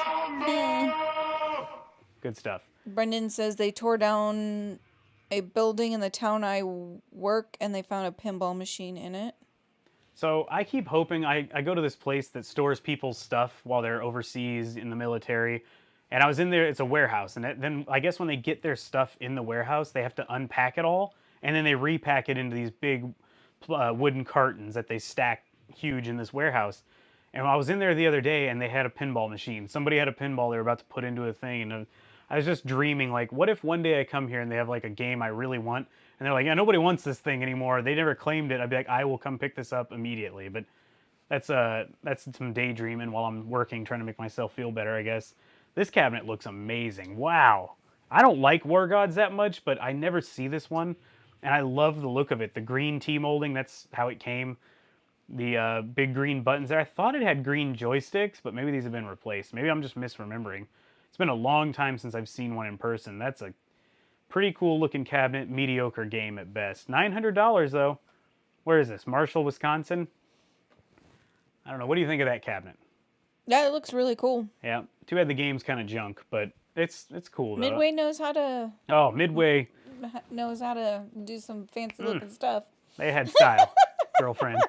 Good stuff. Brendan says they tore down a building in the town I work and they found a pinball machine in it. So I keep hoping, I go to this place that stores people's stuff while they're overseas in the military. And I was in there, it's a warehouse. And then I guess when they get their stuff in the warehouse, they have to unpack it all. And then they repack it into these big wooden cartons that they stack huge in this warehouse. And I was in there the other day and they had a pinball machine. Somebody had a pinball they were about to put into a thing. And I was just dreaming, like, what if one day I come here and they have like a game I really want? And they're like, yeah, nobody wants this thing anymore. They never claimed it. I'd be like, I will come pick this up immediately. But that's some daydreaming while I'm working, trying to make myself feel better, I guess. This cabinet looks amazing. Wow. I don't like War Gods that much, but I never see this one. And I love the look of it. The green T-molding, that's how it came. The big green buttons there. I thought it had green joysticks, but maybe these have been replaced. Maybe I'm just misremembering. It's been a long time since I've seen one in person. That's a pretty cool looking cabinet, mediocre game at best. $900 though. Where is this? Marshall, Wisconsin? I don't know. What do you think of that cabinet? Yeah, it looks really cool. Yeah. Too bad the game's kind of junk, but it's cool though. Midway knows how to Midway do some fancy looking stuff. They had style, girlfriend.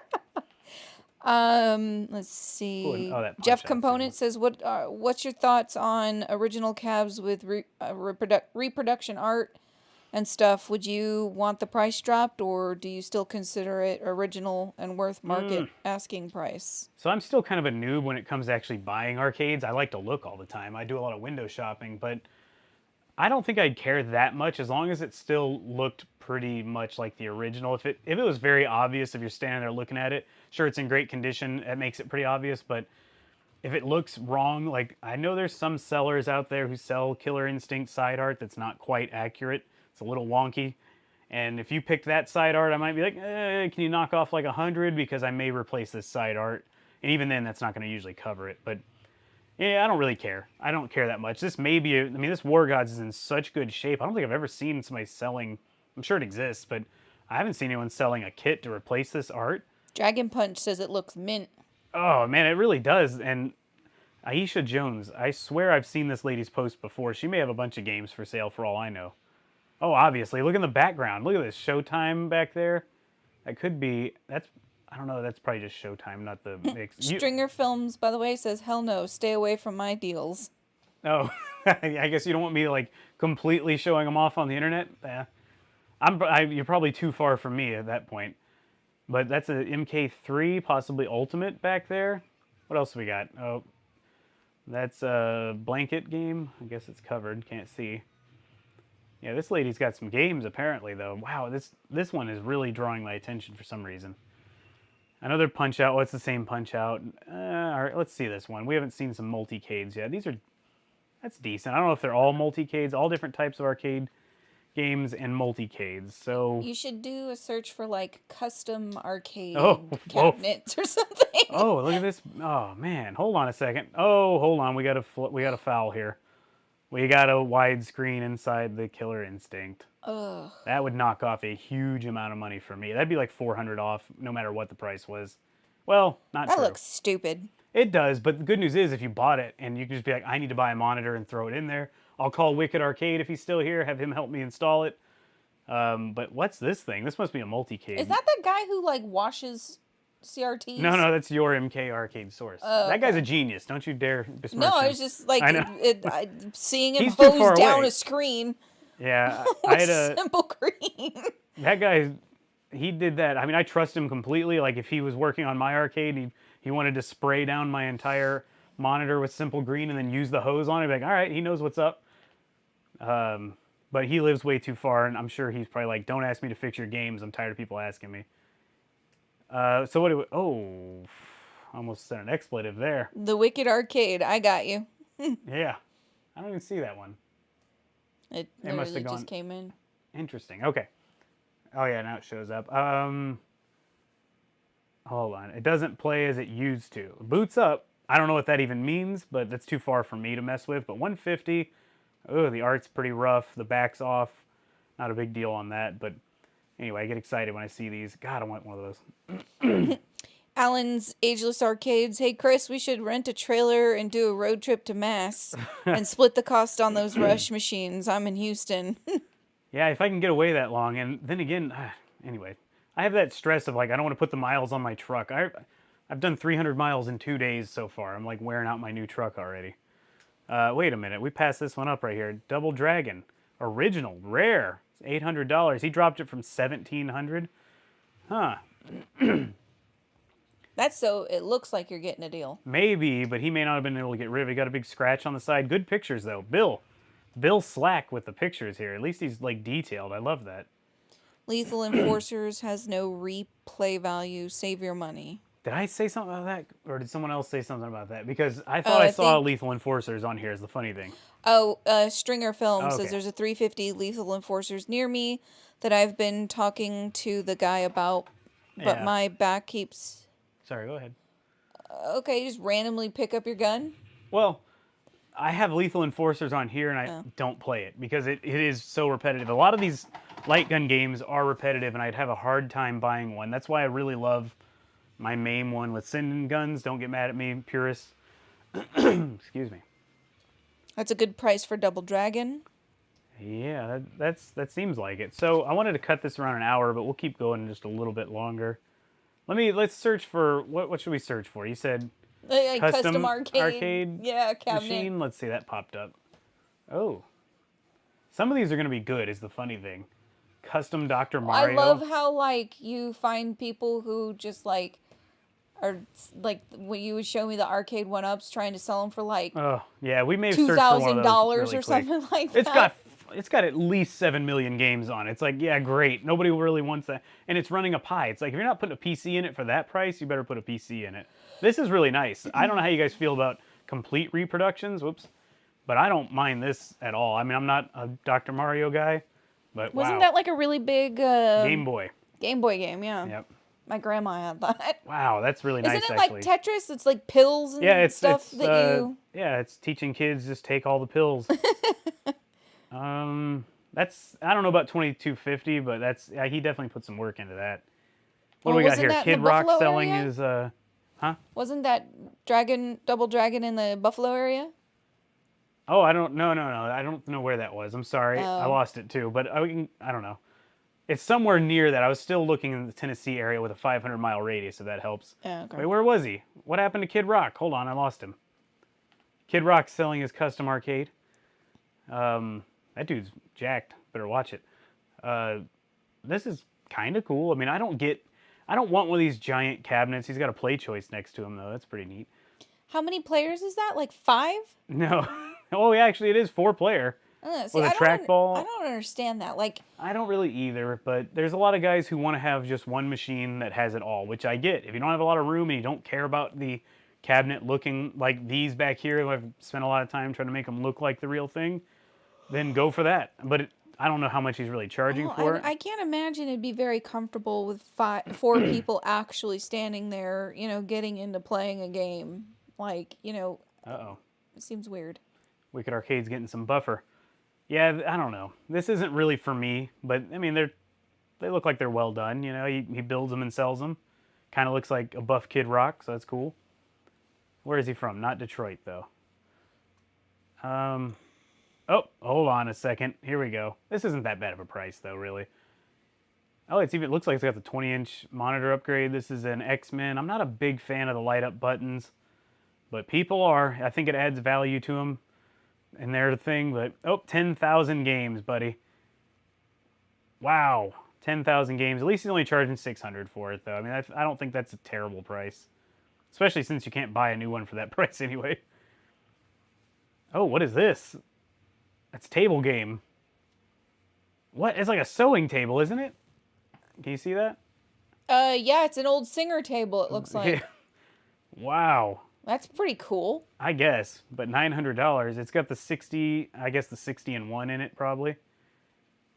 Let's see. Ooh, that Jeff punch-out Component says, "What's your thoughts on original cabs with reproduction art and stuff? Would you want the price dropped, or do you still consider it original and worth market asking price?" So I'm still kind of a noob when it comes to actually buying arcades. I like to look all the time. I do a lot of window shopping, but I don't think I'd care that much as long as it still looked pretty much like the original. If it was very obvious, if you're standing there looking at it, sure, it's in great condition, it makes it pretty obvious, but if it looks wrong, like I know there's some sellers out there who sell Killer Instinct side art that's not quite accurate. It's a little wonky. And if you picked that side art, I might be like, can you knock off like 100 because I may replace this side art. And even then, that's not going to usually cover it. But yeah, I don't really care. I don't care that much. This may be, I mean, this War Gods is in such good shape. I don't think I've ever seen somebody selling, I'm sure it exists, but I haven't seen anyone selling a kit to replace this art. Dragon Punch says it looks mint. Oh, man, it really does. And Aisha Jones, I swear I've seen this lady's post before. She may have a bunch of games for sale for all I know. Oh, obviously. Look in the background. Look at this Showtime back there. That could be, I don't know, that's probably just Showtime, not the mix. Stringer Films, by the way, says, hell no, stay away from my deals. Oh, I guess you don't want me like completely showing them off on the internet? You're probably too far from me at that point. But that's a MK3, possibly Ultimate back there. What else we got? Oh, that's a blanket game. I guess it's covered, can't see. Yeah, this lady's got some games apparently though. Wow, this one is really drawing my attention for some reason. Another Punch-Out. Oh, it's the same Punch-Out. All right, let's see this one. We haven't seen some multicades yet. That's decent. I don't know if they're all multicades, all different types of arcade games and multicades. So you should do a search for like custom arcade cabinets or something. Oh, look at this. Oh man, hold on a second. Oh, hold on. We got a foul here. We got a widescreen inside the Killer Instinct. Ugh. That would knock off a huge amount of money for me. That'd be like 400 off, no matter what the price was. Well, not true. That looks stupid. It does, but the good news is if you bought it and you can just be like, I need to buy a monitor and throw it in there. I'll call Wicked Arcade if he's still here, have him help me install it. But what's this thing? This must be a multicade. Is that the guy who like washes CRTs? No, that's your MK Arcade source. That guy's a genius. Don't you dare besmirch him. No, I was just like seeing him He's too far hose down away. a screen. Yeah, I had a simple green. That guy, he did that. I mean, I trust him completely. Like if he was working on my arcade, he wanted to spray down my entire monitor with simple green and then use the hose on it. I'd be like, all right, he knows what's up. but he lives way too far, and I'm sure he's probably like, "Don't ask me to fix your games. I'm tired of people asking me." So what do we? Oh, almost said an expletive there. The Wicked Arcade. I got you. Yeah, I don't even see that one. It It must literally have just gone. came in. Interesting. Okay. Oh yeah, now it shows up. Hold on. It doesn't play as it used to. Boots up. I don't know what that even means, but that's too far for me to mess with. But 150. Oh, the art's pretty rough. The back's off. Not a big deal on that, but anyway, I get excited when I see these. God, I want one of those. Alan's Ageless Arcades. Hey, Chris, we should rent a trailer and do a road trip to Mass and split the cost on those Rush machines. I'm in Houston. Yeah, if I can get away that long, and then again, anyway, I have that stress of like I don't want to put the miles on my truck. I've done 300 miles in 2 days so far. I'm like wearing out my new truck already. Wait a minute, we passed this one up right here. Double Dragon, original, rare. It's $800. He dropped it from 1,700. Huh? That's so it looks like you're getting a deal. Maybe, but he may not have been able to get rid of it. He got a big scratch on the side. Good pictures though. Bill Slack with the pictures here. At least he's like detailed. I love that. Lethal Enforcers has no replay value. Save your money. Did I say something about that, or did someone else say something about that? Because I Oh, thought I I saw think. Lethal Enforcers on here. Is the funny thing. Oh, Stringer Film Oh, says okay. there's a 350 Lethal Enforcers near me that I've been talking to the guy about, but Yeah. my back keeps. Sorry. Go ahead. Okay, just randomly pick up your gun. Well, I have Lethal Enforcers on here, and I Oh. don't play it because it is so repetitive. A lot of these light gun games are repetitive, and I'd have a hard time buying one. That's why I really love my MAME one with Sinden guns. Don't get mad at me, purists. Excuse me. That's a good price for Double Dragon. Yeah, that seems like it. So I wanted to cut this around an hour, but we'll keep going just a little bit longer. Let's search for what should we search for? You said Custom arcade Yeah, cabinet. machine. Let's see, that popped up. Oh, some of these are going to be good. Is the funny thing. Custom Dr. Mario. I love how like you find people who just like are like when you would show me the arcade one ups trying to sell them for like Oh yeah, we may have searched for one of those $2,000 really or quick. something like that. It's got at least 7 million games on it. It's like, yeah, great. Nobody really wants that. And it's running a Pi. It's like, if you're not putting a PC in it for that price, you better put a PC in it. This is really nice. I don't know how you guys feel about complete reproductions. Whoops. But I don't mind this at all. I mean, I'm not a Dr. Mario guy, but Wasn't wow. that like a really big Game Boy. Game Boy game? Yeah. Yep. My grandma had that. Wow, that's really nice, Isn't it actually. like Tetris? It's like pills and Yeah, it's stuff that you. Yeah, it's teaching kids just take all the pills. That's I don't know about 2250, but that's yeah, he definitely put some work into that. What do we got wasn't here? that in Kid the Rock Buffalo selling area? his Wasn't that Double Dragon in the Buffalo area? Oh, I don't no. I don't know where that was. I'm sorry. I Oh. lost it too, but I don't know. It's somewhere near that. I was still looking in the Tennessee area with a 500-mile radius, if that helps. Yeah, okay. Wait, where was he? What happened to Kid Rock? Hold on, I lost him. Kid Rock's selling his custom arcade. That dude's jacked. Better watch it. This is kind of cool. I mean, I don't want one of these giant cabinets. He's got a play choice next to him, though. That's pretty neat. How many players is that? Like 5? No. Oh, yeah, actually, it is 4-player. See, With a trackball. I don't understand that. Like, I don't really either, but there's a lot of guys who want to have just one machine that has it all, which I get. If you don't have a lot of room and you don't care about the cabinet looking like these back here, I've spent a lot of time trying to make them look like the real thing, then go for that. But I don't know how much he's really charging for it. I can't imagine it'd be very comfortable with 4 people actually standing there, getting into playing a game. Like, Uh-oh. it seems weird. Wicked Arcade's getting some buffer. Yeah, I don't know. This isn't really for me, but I mean, they look like they're well done. He builds them and sells them. Kind of looks like a buff Kid Rock, so that's cool. Where is he from? Not Detroit, though. Oh, hold on a second. Here we go. This isn't that bad of a price, though, really. Oh, it looks like it's got the 20-inch monitor upgrade. This is an X-Men. I'm not a big fan of the light-up buttons, but people are. I think it adds value to them. And they're the thing, but 10,000 games, buddy. Wow, 10,000 games. At least he's only charging $600 for it, though. I mean, I don't think that's a terrible price, especially since you can't buy a new one for that price anyway. Oh, what is this? That's table game. What? It's like a sewing table, isn't it? Can you see that? Yeah, it's an old Singer table, it looks Yeah. like. Wow. That's pretty cool. I guess, but $900. It's got the 60, I guess the 60 and 1 in it probably.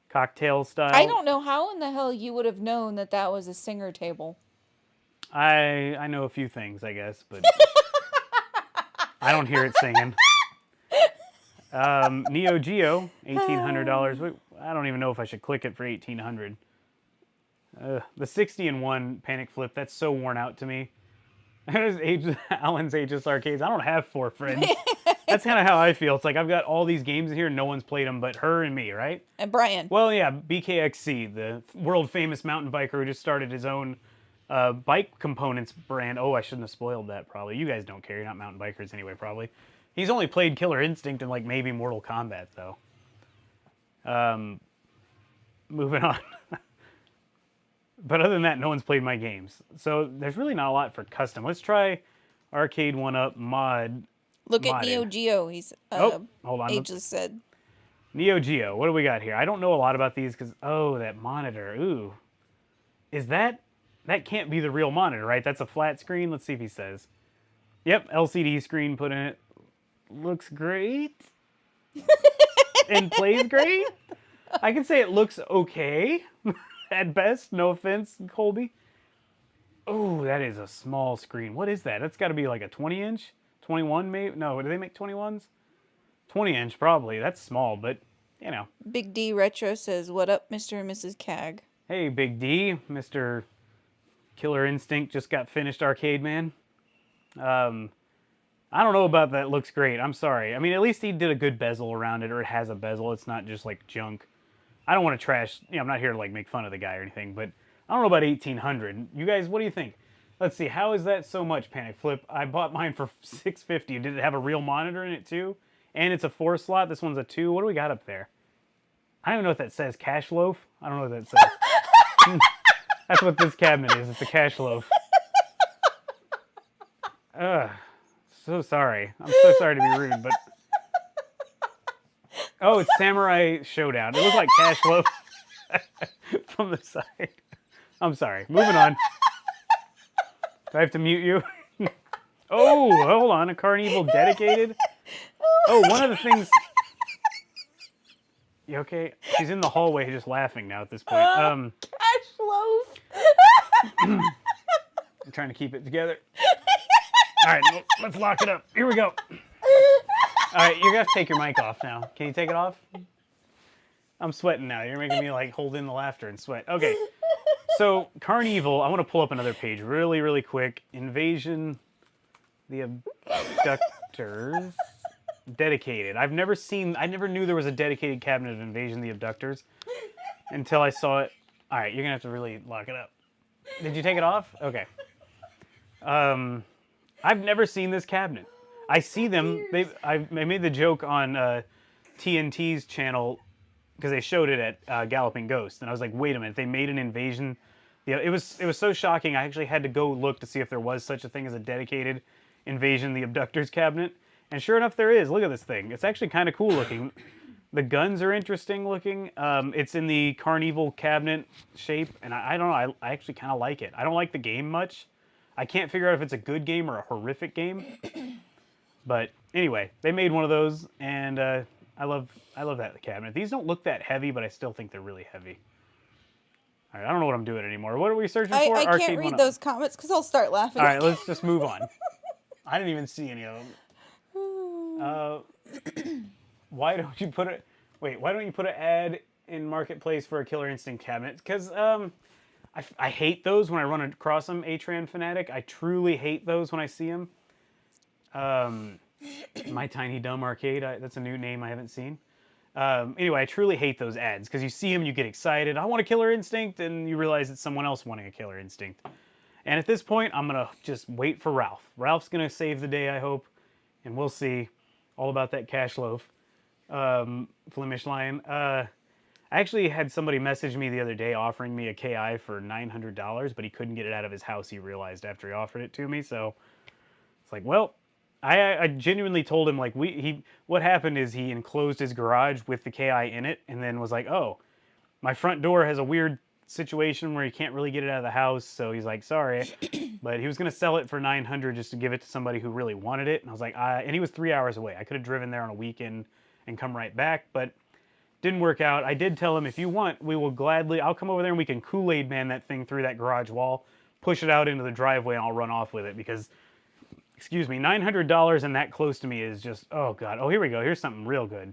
Cocktail I style. don't know how in the hell you would have known that that was a Singer table. I know a few things, I guess, but I don't hear it singing. Neo Geo, $1,800. I don't even know if I should click it for 1,800. The 60 and 1 Panic Flip, that's so worn out to me. Alan's Aegis Arcades. I don't have 4 friends. That's kind of how I feel. It's like I've got all these games in here and no one's played them but her and me, right? And Brian. Well, yeah, BKXC, the world famous mountain biker who just started his own bike components brand. Oh, I shouldn't have spoiled that probably. You guys don't care. You're not mountain bikers anyway, probably. He's only played Killer Instinct and like maybe Mortal Kombat, though. Moving on. But other than that, no one's played my games. So there's really not a lot for custom. Let's try Arcade 1-Up mod. Look at modded. Neo Geo, he's Oh, hold on. Ageless said. Neo Geo, what do we got here? I don't know a lot about these because, oh, that monitor. Ooh. Is that can't be the real monitor, right? That's a flat screen. Let's see if he says. Yep, LCD screen put in it. Looks great. And plays great. I can say it looks okay. At best, no offense, Colby. Oh, that is a small screen. What is that? That's got to be like a 20-inch? 21 maybe? No, do they make 21s? 20-inch probably. That's small, but, you know. Big D Retro says, "What up, Mr. and Mrs. Cag?" Hey, Big D, Mr. Killer Instinct just got finished Arcade Man. I don't know about that. Looks great. I'm sorry. I mean, at least he did a good bezel around it, or it has a bezel. It's not just like junk. I don't want to trash. You know, I'm not here to like make fun of the guy or anything, but I don't know about 1,800. You guys, what do you think? Let's see. How is that so much, Panic Flip? I bought mine for $650. Did it have a real monitor in it too? And it's a 4 slot. This one's a 2. What do we got up there? I don't even know what that says. Cash loaf? I don't know what that says. That's what this cabinet is. It's a cash loaf. Ugh. So sorry. I'm so sorry to be rude, but... Oh, it's Samurai Showdown. It looks like Cash Loaf from the side. I'm sorry. Moving on. Do I have to mute you? Oh, hold on. A Carnival dedicated? Oh, one of the things... You okay? She's in the hallway just laughing now at this point. Cash loaf. I'm trying to keep it together. All right, let's lock it up. Here we go. All right, you're going to take your mic off now. Can you take it off? I'm sweating now. You're making me like hold in the laughter and sweat. Okay, so Carnival, I want to pull up another page really, really quick. Invasion, the Abductors, dedicated. I never knew there was a dedicated cabinet of Invasion, the Abductors until I saw it. All right, you're going to have to really lock it up. Did you take it off? Okay. I've never seen this cabinet. I see them. I made the joke on TNT's channel because they showed it at Galloping Ghost, and I was like, "Wait a minute! They made an Invasion." Yeah, it was so shocking. I actually had to go look to see if there was such a thing as a dedicated Invasion, the Abductors cabinet, and sure enough, there is. Look at this thing. It's actually kind of cool looking. The guns are interesting looking. It's in the Carnival cabinet shape, and I don't know. I actually kind of like it. I don't like the game much. I can't figure out if it's a good game or a horrific game. But anyway, they made one of those, and I love that cabinet. These don't look that heavy, but I still think they're really heavy. All right, I don't know what I'm doing anymore. What are we searching for? I can't read those comments because I'll start laughing. All right, let's just move on. I didn't even see any of them. Why don't you put it? Wait, why don't you put an ad in Marketplace for a Killer Instinct cabinet? Because I hate those when I run across them. Atran Fanatic. I truly hate those when I see them. My Tiny Dumb Arcade. That's a new name I haven't seen. Anyway, I truly hate those ads because you see them, you get excited. I want a Killer Instinct, and you realize it's someone else wanting a Killer Instinct. And at this point, I'm gonna just wait for Ralph. Ralph's gonna save the day, I hope, and we'll see all about that cash loaf. Flemish Lion. I actually had somebody message me the other day offering me a KI for $900, but he couldn't get it out of his house, he realized, after he offered it to me. So it's like, well, I genuinely told him, like, what happened is he enclosed his garage with the KI in it and then was like, oh, my front door has a weird situation where he can't really get it out of the house, so he's like, sorry. But he was going to sell it for 900 just to give it to somebody who really wanted it. And I was like, and he was 3 hours away. I could have driven there on a weekend and come right back, but didn't work out. I did tell him, if you want, I'll come over there and we can Kool-Aid man that thing through that garage wall, push it out into the driveway, and I'll run off with it because, excuse me, $900 and that close to me is just, oh God. Oh, here we go. Here's something real good.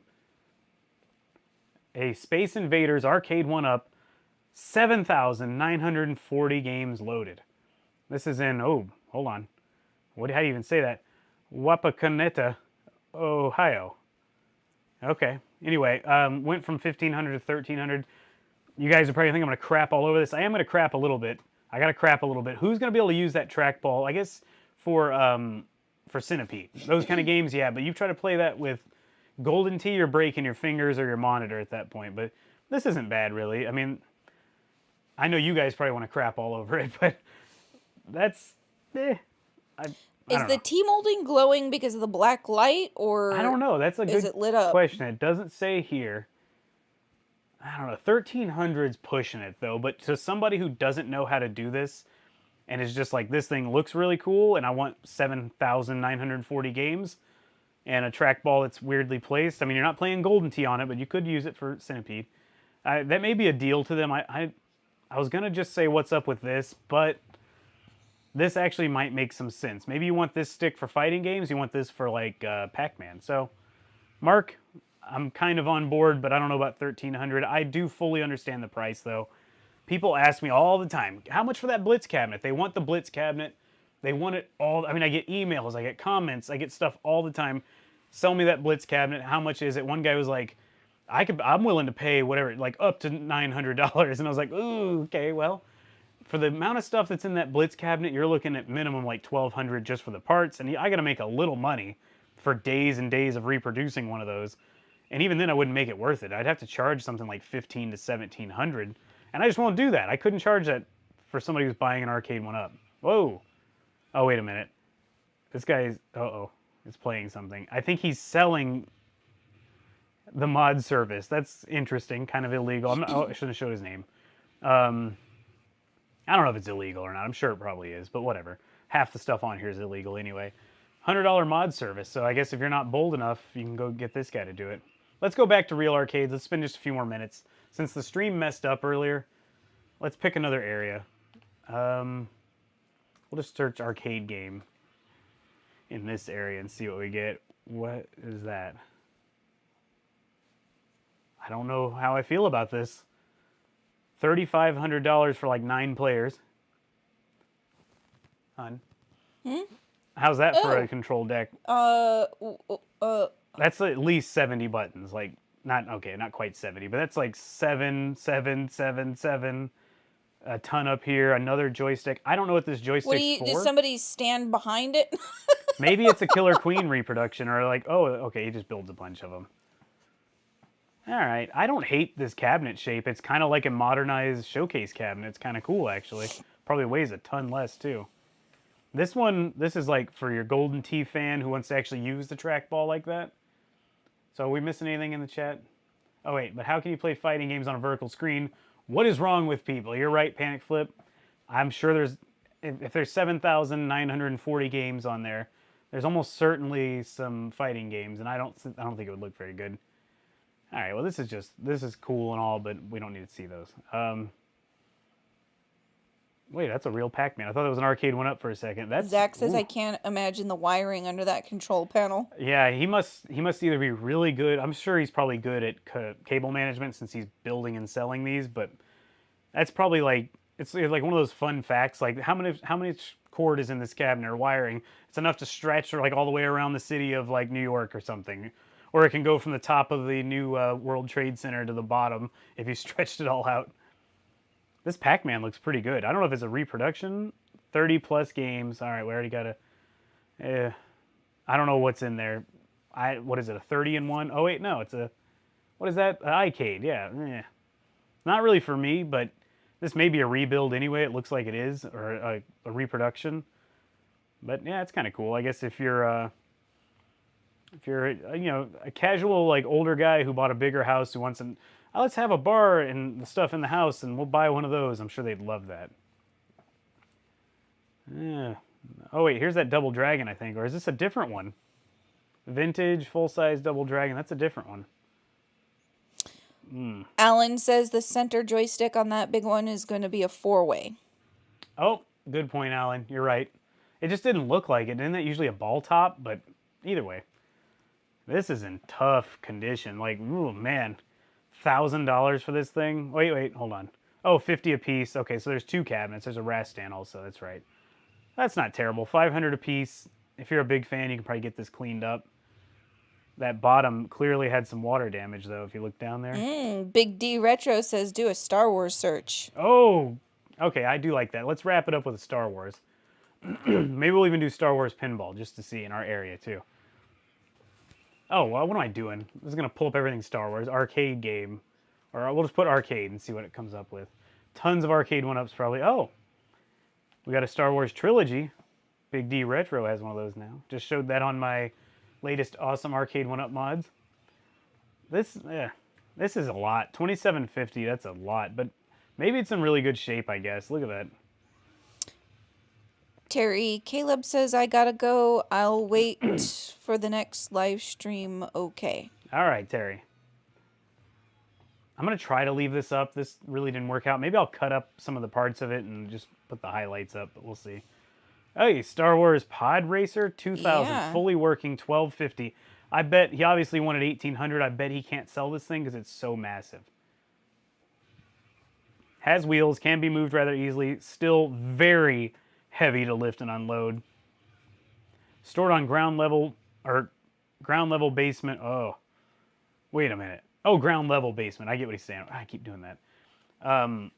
A Space Invaders Arcade 1-Up, 7,940 games loaded. This is in, oh, hold on. How do you even say that? Wapakoneta, Ohio. Okay. Anyway, went from 1,500 to 1,300. You guys are probably thinking I'm going to crap all over this. I am going to crap a little bit. I got to crap a little bit. Who's going to be able to use that trackball? I guess for Centipede. Those kind of games, yeah. But you try to play that with Golden Tee, you're breaking your fingers or your monitor at that point. But this isn't bad, really. I mean, I know you guys probably want to crap all over it, but that's, I Is the T-molding glowing because of the black light, or I don't know. That's a is good it lit up? question. It doesn't say here. I don't know. 1,300's pushing it, though. But to somebody who doesn't know how to do this and is just like, this thing looks really cool, and I want 7,940 games and a trackball that's weirdly placed. I mean, you're not playing Golden Tee on it, but you could use it for Centipede. That may be a deal to them. I was going to just say what's up with this, but this actually might make some sense. Maybe you want this stick for fighting games. You want this for, like, Pac-Man. So, Mark, I'm kind of on board, but I don't know about 1,300. I do fully understand the price, though. People ask me all the time, how much for that Blitz cabinet? They want the Blitz cabinet. They want it all. I mean, I get emails, I get comments, I get stuff all the time. Sell me that Blitz cabinet. How much is it? One guy was like, I'm willing to pay whatever, like up to $900. And I was like, ooh, okay, well, for the amount of stuff that's in that Blitz cabinet, you're looking at minimum like $1,200 just for the parts. And I got to make a little money for days and days of reproducing one of those. And even then, I wouldn't make it worth it. I'd have to charge something like $1,500 to $1,700. And I just won't do that. I couldn't charge that for somebody who's buying an arcade 1-Up. Whoa. Oh, wait a minute. This guy's, is playing something. I think he's selling the mod service. That's interesting, kind of illegal. I shouldn't have showed his name. I don't know if it's illegal or not. I'm sure it probably is, but whatever. Half the stuff on here is illegal anyway. $100 mod service, so I guess if you're not bold enough, you can go get this guy to do it. Let's go back to real arcades. Let's spend just a few more minutes. Since the stream messed up earlier, let's pick another area. We'll just search arcade game in this area and see what we get. What is that? I don't know how I feel about this. $3,500 for like 9 players. Hun. How's that for a control deck? That's at least 70 buttons. Like, not quite 70, but that's like 7, 7, 7, 7. A ton up here. Another joystick. I don't know what this joystick's for. Does somebody stand behind it? Maybe it's a Killer Queen reproduction, or like, oh, okay, he just builds a bunch of them. All right. I don't hate this cabinet shape. It's kind of like a modernized showcase cabinet. It's kind of cool, actually. Probably weighs a ton less, too. This is like for your Golden Tee fan who wants to actually use the trackball like that. So are we missing anything in the chat? Oh, wait, but how can you play fighting games on a vertical screen? What is wrong with people? You're right, Panic Flip. I'm sure if there's 7,940 games on there, there's almost certainly some fighting games, and I don't think it would look very good. All right, well, this is cool and all, but we don't need to see those. Wait, that's a real Pac-Man. I thought it was an arcade 1-Up for a second. Zach says, I can't imagine the wiring under that control panel. Yeah, he must either be really good. I'm sure he's probably good at cable management since he's building and selling these, but that's probably like, it's like one of those fun facts, like how many cord is in this cabinet or wiring. It's enough to stretch like all the way around the city of like New York or something. Or it can go from the top of the new World Trade Center to the bottom if you stretched it all out. This Pac-Man looks pretty good. I don't know if it's a reproduction. 30 plus games. All right, we already got a... I don't know what's in there. What is it, a 30-in-1? Oh, wait, no, it's a... What is that? iCade, yeah. Not really for me, but this may be a rebuild anyway. It looks like it is, or a reproduction. But, yeah, it's kind of cool. I guess if you're a casual, like, older guy who bought a bigger house, who wants let's have a bar and the stuff in the house, and we'll buy one of those. I'm sure they'd love that. Yeah. Oh wait, here's that Double Dragon, I think, or is this a different one? Vintage full-size Double Dragon. That's a different one. Alan says the center joystick on that big one is going to be a 4-way. Oh, good point, Alan. You're right. It just didn't look like it. Isn't that usually a ball top? But either way, this is in tough condition. Like, ooh, man, $1,000 for this thing. Wait, hold on. Oh, 50 a piece. Okay, so there's 2 cabinets. There's a RAS stand also. That's right. That's not terrible. 500 a piece. If you're a big fan, you can probably get this cleaned up. That bottom clearly had some water damage, though, if you look down there. Big D Retro says do a Star Wars search. Oh, okay, I do like that. Let's wrap it up with a Star Wars. Maybe we'll even do Star Wars pinball just to see in our area, too. Oh, well, what am I doing? I was going to pull up everything Star Wars. Arcade game. Or we'll just put arcade and see what it comes up with. Tons of arcade one-ups, probably. Oh, we got a Star Wars trilogy. Big D Retro has one of those now. Just showed that on my latest awesome arcade one-up mods. This is a lot. $27.50, that's a lot. But maybe it's in really good shape, I guess. Look at that. Terry Caleb says I gotta go. I'll wait for the next live stream. Okay. All right, Terry. I'm going to try to leave this up. This really didn't work out. Maybe I'll cut up some of the parts of it and just put the highlights up, but we'll see. Hey, Star Wars Pod Racer 2000, Yeah. fully working, $12.50. I bet he obviously wanted $1,800. I bet he can't sell this thing because it's so massive. Has wheels, can be moved rather easily. Still very heavy to lift and unload. Stored on ground level basement. Oh, wait a minute. Oh, ground level basement. I get what he's saying. I keep doing that. I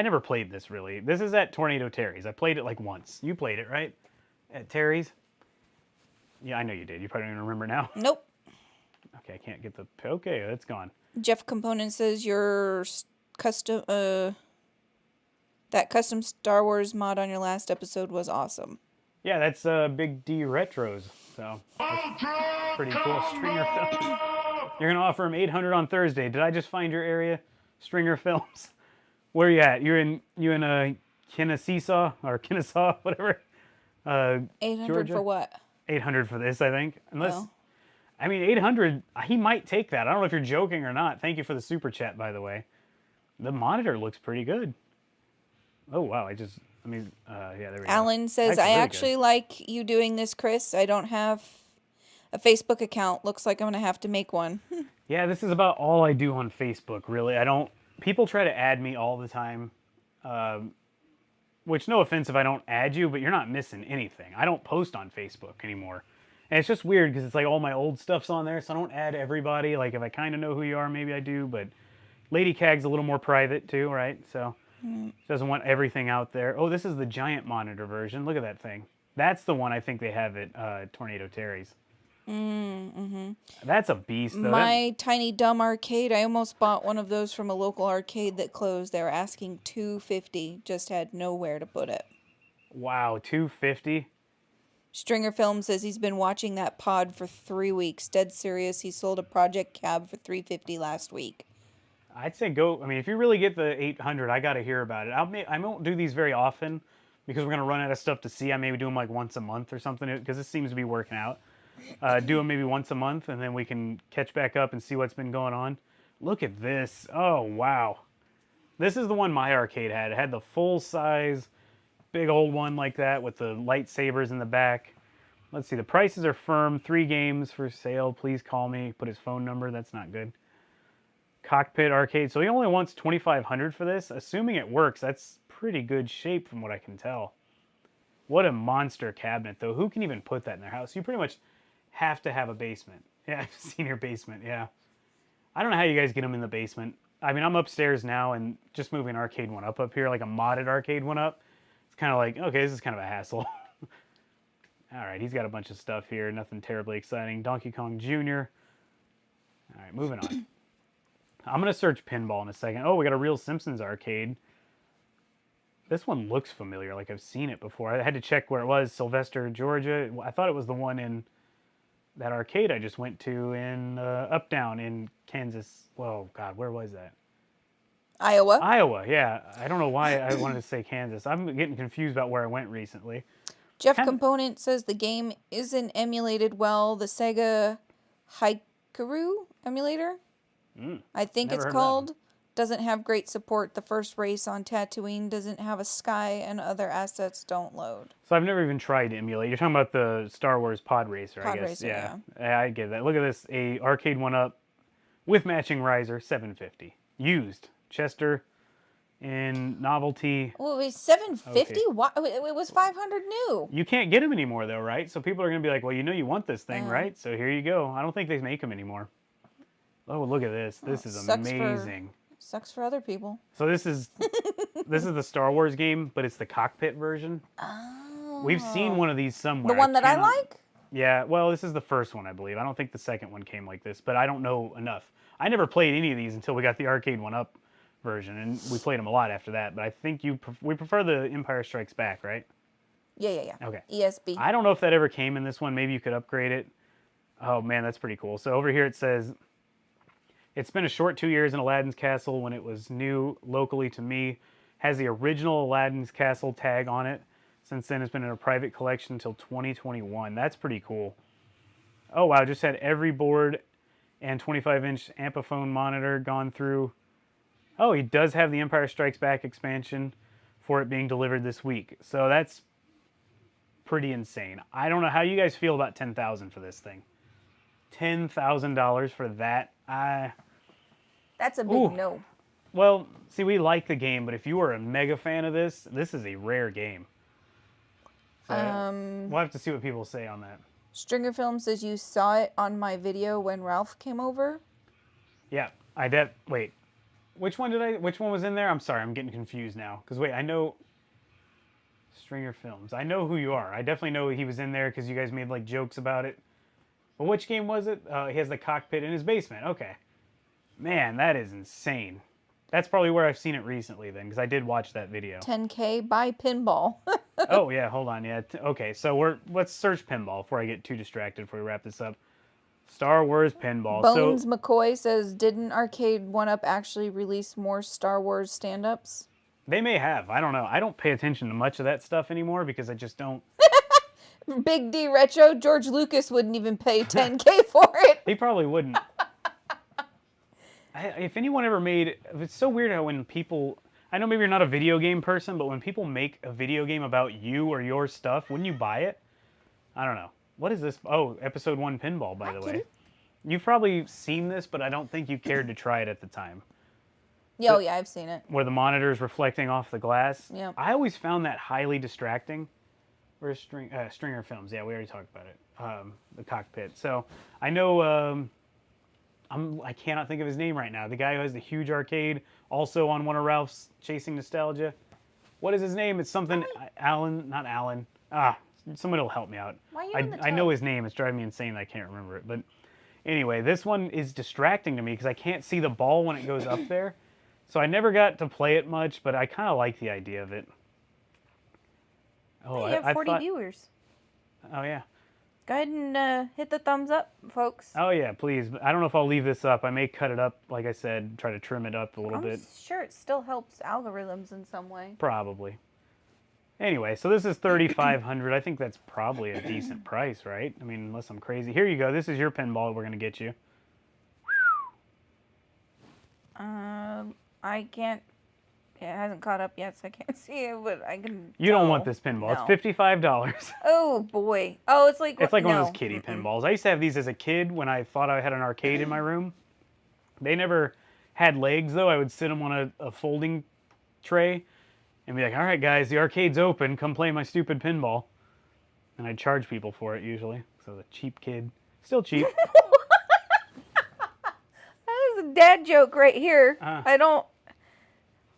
never played this really. This is at Tornado Terry's. I played it like once. You played it, right? At Terry's? Yeah, I know you did. You probably don't even remember now. Nope. Okay, I can't get the... Okay, it's gone. Jeff Component says your custom that custom Star Wars mod on your last episode was awesome. Yeah, that's Big D Retros. So, that's pretty cool. Stringer Films. You're going to offer him $800 on Thursday. Did I just find your area? Stringer Films. Where are you at? You in Kennesaw or Kennesaw, whatever. 800 Georgia? for what? 800 for this, I think. Unless, Oh. I mean, 800. He might take that. I don't know if you're joking or not. Thank you for the super chat, by the way. The monitor looks pretty good. Oh wow! Yeah, there we go. Alan says, Actually, I very actually good. like you doing this, Chris. I don't have a Facebook account. Looks like I'm going to have to make one. Yeah, this is about all I do on Facebook, really. People try to add me all the time, which no offense if I don't add you, but you're not missing anything. I don't post on Facebook anymore. And it's just weird because it's like all my old stuff's on there, so I don't add everybody. Like if I kind of know who you are, maybe I do, but Lady Cag's a little more private too, right? So she doesn't want everything out there. Oh, this is the giant monitor version. Look at that thing. That's the one I think they have at Tornado Terry's. That's a beast, though. My tiny dumb arcade, I almost bought one of those from a local arcade that closed. They were asking $250, just had nowhere to put it. Wow, $250. Stringer Film says he's been watching that pod for 3 weeks. Dead serious. He sold a project cab for $350 last week. I'd say go. I mean, if you really get the 800, I got to hear about it. I won't do these very often because we're gonna run out of stuff to see. I maybe do them like once a month or something because this seems to be working out. Do them maybe once a month, and then we can catch back up and see what's been going on. Look at this. Oh wow, this is the one my arcade had. It had the full size, big old one like that with the lightsabers in the back. Let's see. The prices are firm. 3 games for sale. Please call me. Put his phone number. That's not good. Cockpit arcade. So he only wants $2,500 for this. Assuming it works, that's pretty good shape from what I can tell. What a monster cabinet, though. Who can even put that in their house? You pretty much have to have a basement. Yeah, I've seen your basement, yeah. I don't know how you guys get them in the basement. I mean, I'm upstairs now and just moving an arcade one up here, like a modded arcade one up. It's kind of like, okay, this is kind of a hassle. All right, he's got a bunch of stuff here. Nothing terribly exciting. Donkey Kong Jr. All right, moving on. I'm going to search pinball in a second. Oh, we got a real Simpsons arcade. This one looks familiar, like I've seen it before. I had to check where it was. Sylvester, Georgia. I thought it was the one in that arcade I just went to in Uptown in Kansas. Whoa, God, where was that? Iowa. Iowa. Yeah, I don't know why I wanted to say Kansas. I'm getting confused about where I went recently. Jeff Kind of. Component says the game isn't emulated well. The Sega Hikaru emulator, I think Never it's heard of that one. called, doesn't have great support. The first race on Tatooine doesn't have a sky, and other assets don't load. So I've never even tried to emulate. You're talking about the Star Wars Pod Racer, I Pod guess. Racer, Yeah. yeah. Yeah, I get that. Look at this, a arcade one up with matching riser, 750. Used. Chester in novelty. Well, it was 750. Okay. Why? It was 500 new. You can't get them anymore though, right? So people are going to be like, "Well, you know you want this thing, right? So here you go." I don't think they make them anymore. Oh, look at this. This is amazing. Sucks for other people. So this is the Star Wars game, but it's the cockpit version. Oh. We've seen one of these somewhere. The one that I cannot- like? Yeah, well, this is the first one, I believe. I don't think the second one came like this, but I don't know enough. I never played any of these until we got the arcade one up version, and we played them a lot after that. But I think we prefer the Empire Strikes Back, right? Yeah. Okay. ESB. I don't know if that ever came in this one. Maybe you could upgrade it. Oh man, that's pretty cool. So over here it says, it's been a short 2 years in Aladdin's Castle when it was new locally to me. Has the original Aladdin's Castle tag on it. Since then, it's been in a private collection until 2021. That's pretty cool. Oh wow, just had every board and 25-inch Ampliphone monitor gone through. Oh, he does have the Empire Strikes Back expansion for it being delivered this week. So that's pretty insane. I don't know how you guys feel about $10,000 for this thing. $10,000 for that. That's a big Ooh. no. Well, see, we like the game, but if you are a mega fan of this is a rare game. So we'll have to see what people say on that. Stringer Film says you saw it on my video when Ralph came over. Yeah, wait. Which one was in there? I'm sorry, I'm getting confused now. Because wait, I know Stringer Films. I know who you are. I definitely know he was in there because you guys made like jokes about it. But which game was it? He has the cockpit in his basement. Okay. Man, that is insane. That's probably where I've seen it recently then, because I did watch that video. 10K buy pinball. Oh yeah, hold on. Yeah. Okay, so let's search pinball before I get too distracted before we wrap this up. Star Wars pinball. Bones McCoy says, didn't Arcade 1-Up actually release more Star Wars stand-ups? They may have. I don't know. I don't pay attention to much of that stuff anymore because I just don't. Big D Retro, George Lucas wouldn't even pay 10K for it. He probably wouldn't. If anyone ever made, it's so weird how when people, I know maybe you're not a video game person, but when people make a video game about you or your stuff, wouldn't you buy it? I don't know. What is this? Oh, episode 1 pinball, by the way. You've probably seen this, but I don't think you cared to try it at the time. Oh, yeah, I've seen it. Where the monitor is reflecting off the glass. Yeah. I always found that highly distracting. Where's Stringer Films? Yeah, we already talked about it. The cockpit. So I know. I cannot think of his name right now. The guy who has the huge arcade, also on one of Ralph's Chasing Nostalgia. What is his name? It's something Alan, not Alan. Somebody will help me out. Why are you in the I know his name. It's driving me insane that I can't remember it. But anyway, this one is distracting to me because I can't see the ball when it goes up there. So I never got to play it much, but I kind of like the idea of it. Oh, you have 40 viewers. Oh, yeah. Go ahead and hit the thumbs up, folks. Oh, yeah, please. I don't know if I'll leave this up. I may cut it up, like I said, try to trim it up a little bit. I'm sure it still helps algorithms in some way. Probably. Anyway, so this is $3,500. I think that's probably a decent price, right? I mean, unless I'm crazy. Here you go. This is your pinball we're going to get you. I can't. It hasn't caught up yet, so I can't see it, but I can. You don't want this pinball. No. It's $55. Oh boy. Oh, it's like one of those kiddie pinballs. I used to have these as a kid when I thought I had an arcade in my room. They never had legs though. I would sit them on a folding tray and be like, "All right, guys, the arcade's open. Come play my stupid pinball." And I'd charge people for it usually. So I was a cheap kid. Still cheap. That is a dad joke right here. Uh-huh.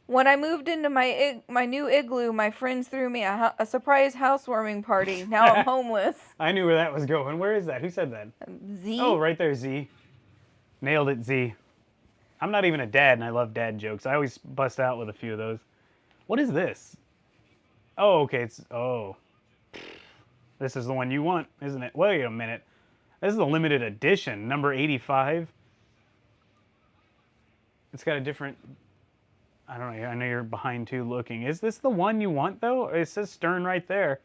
When I moved into my new igloo, my friends threw me a surprise housewarming party. Now I'm homeless. I knew where that was going. Where is that? Who said that? Z? Oh, right there, Z. Nailed it, Z. I'm not even a dad, and I love dad jokes. I always bust out with a few of those. What is this? Oh, okay. This is the one you want, isn't it? Wait a minute. This is the limited edition, number 85. It's got a different. I don't know. I know you're behind too looking. Is this the one you want though? It says Stern right there.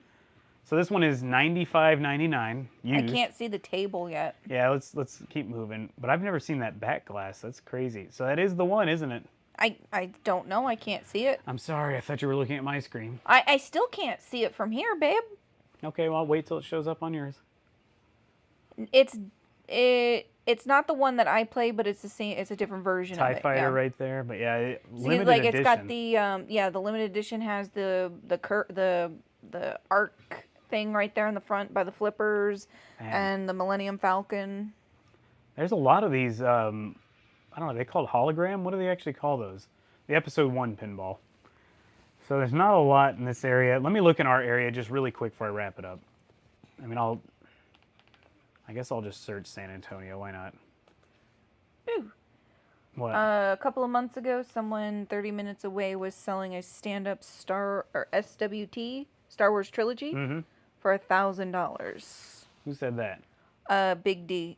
So this one is $95.99 used. I can't see the table yet. Yeah, let's keep moving. But I've never seen that back glass. That's crazy. So that is the one, isn't it? I don't know. I can't see it. I'm sorry. I thought you were looking at my screen. I still can't see it from here, babe. Okay, well, I'll wait till it shows up on yours. It's not the one that I play, but it's the same. It's a different version TIE of it. Fighter Yeah. right there, but yeah, See, limited like edition. it's got the the limited edition has the arc thing right there in the front by the flippers, and the Millennium Falcon. There's a lot of these. I don't know. Are they called hologram? What do they actually call those? The Episode 1 pinball. So there's not a lot in this area. Let me look in our area just really quick before I wrap it up. I mean, I guess I'll just search San Antonio. Why not? Ooh. What? A couple of months ago, someone 30 minutes away was selling a stand-up SWT Star Wars Trilogy for $1,000. Who said that? Big D.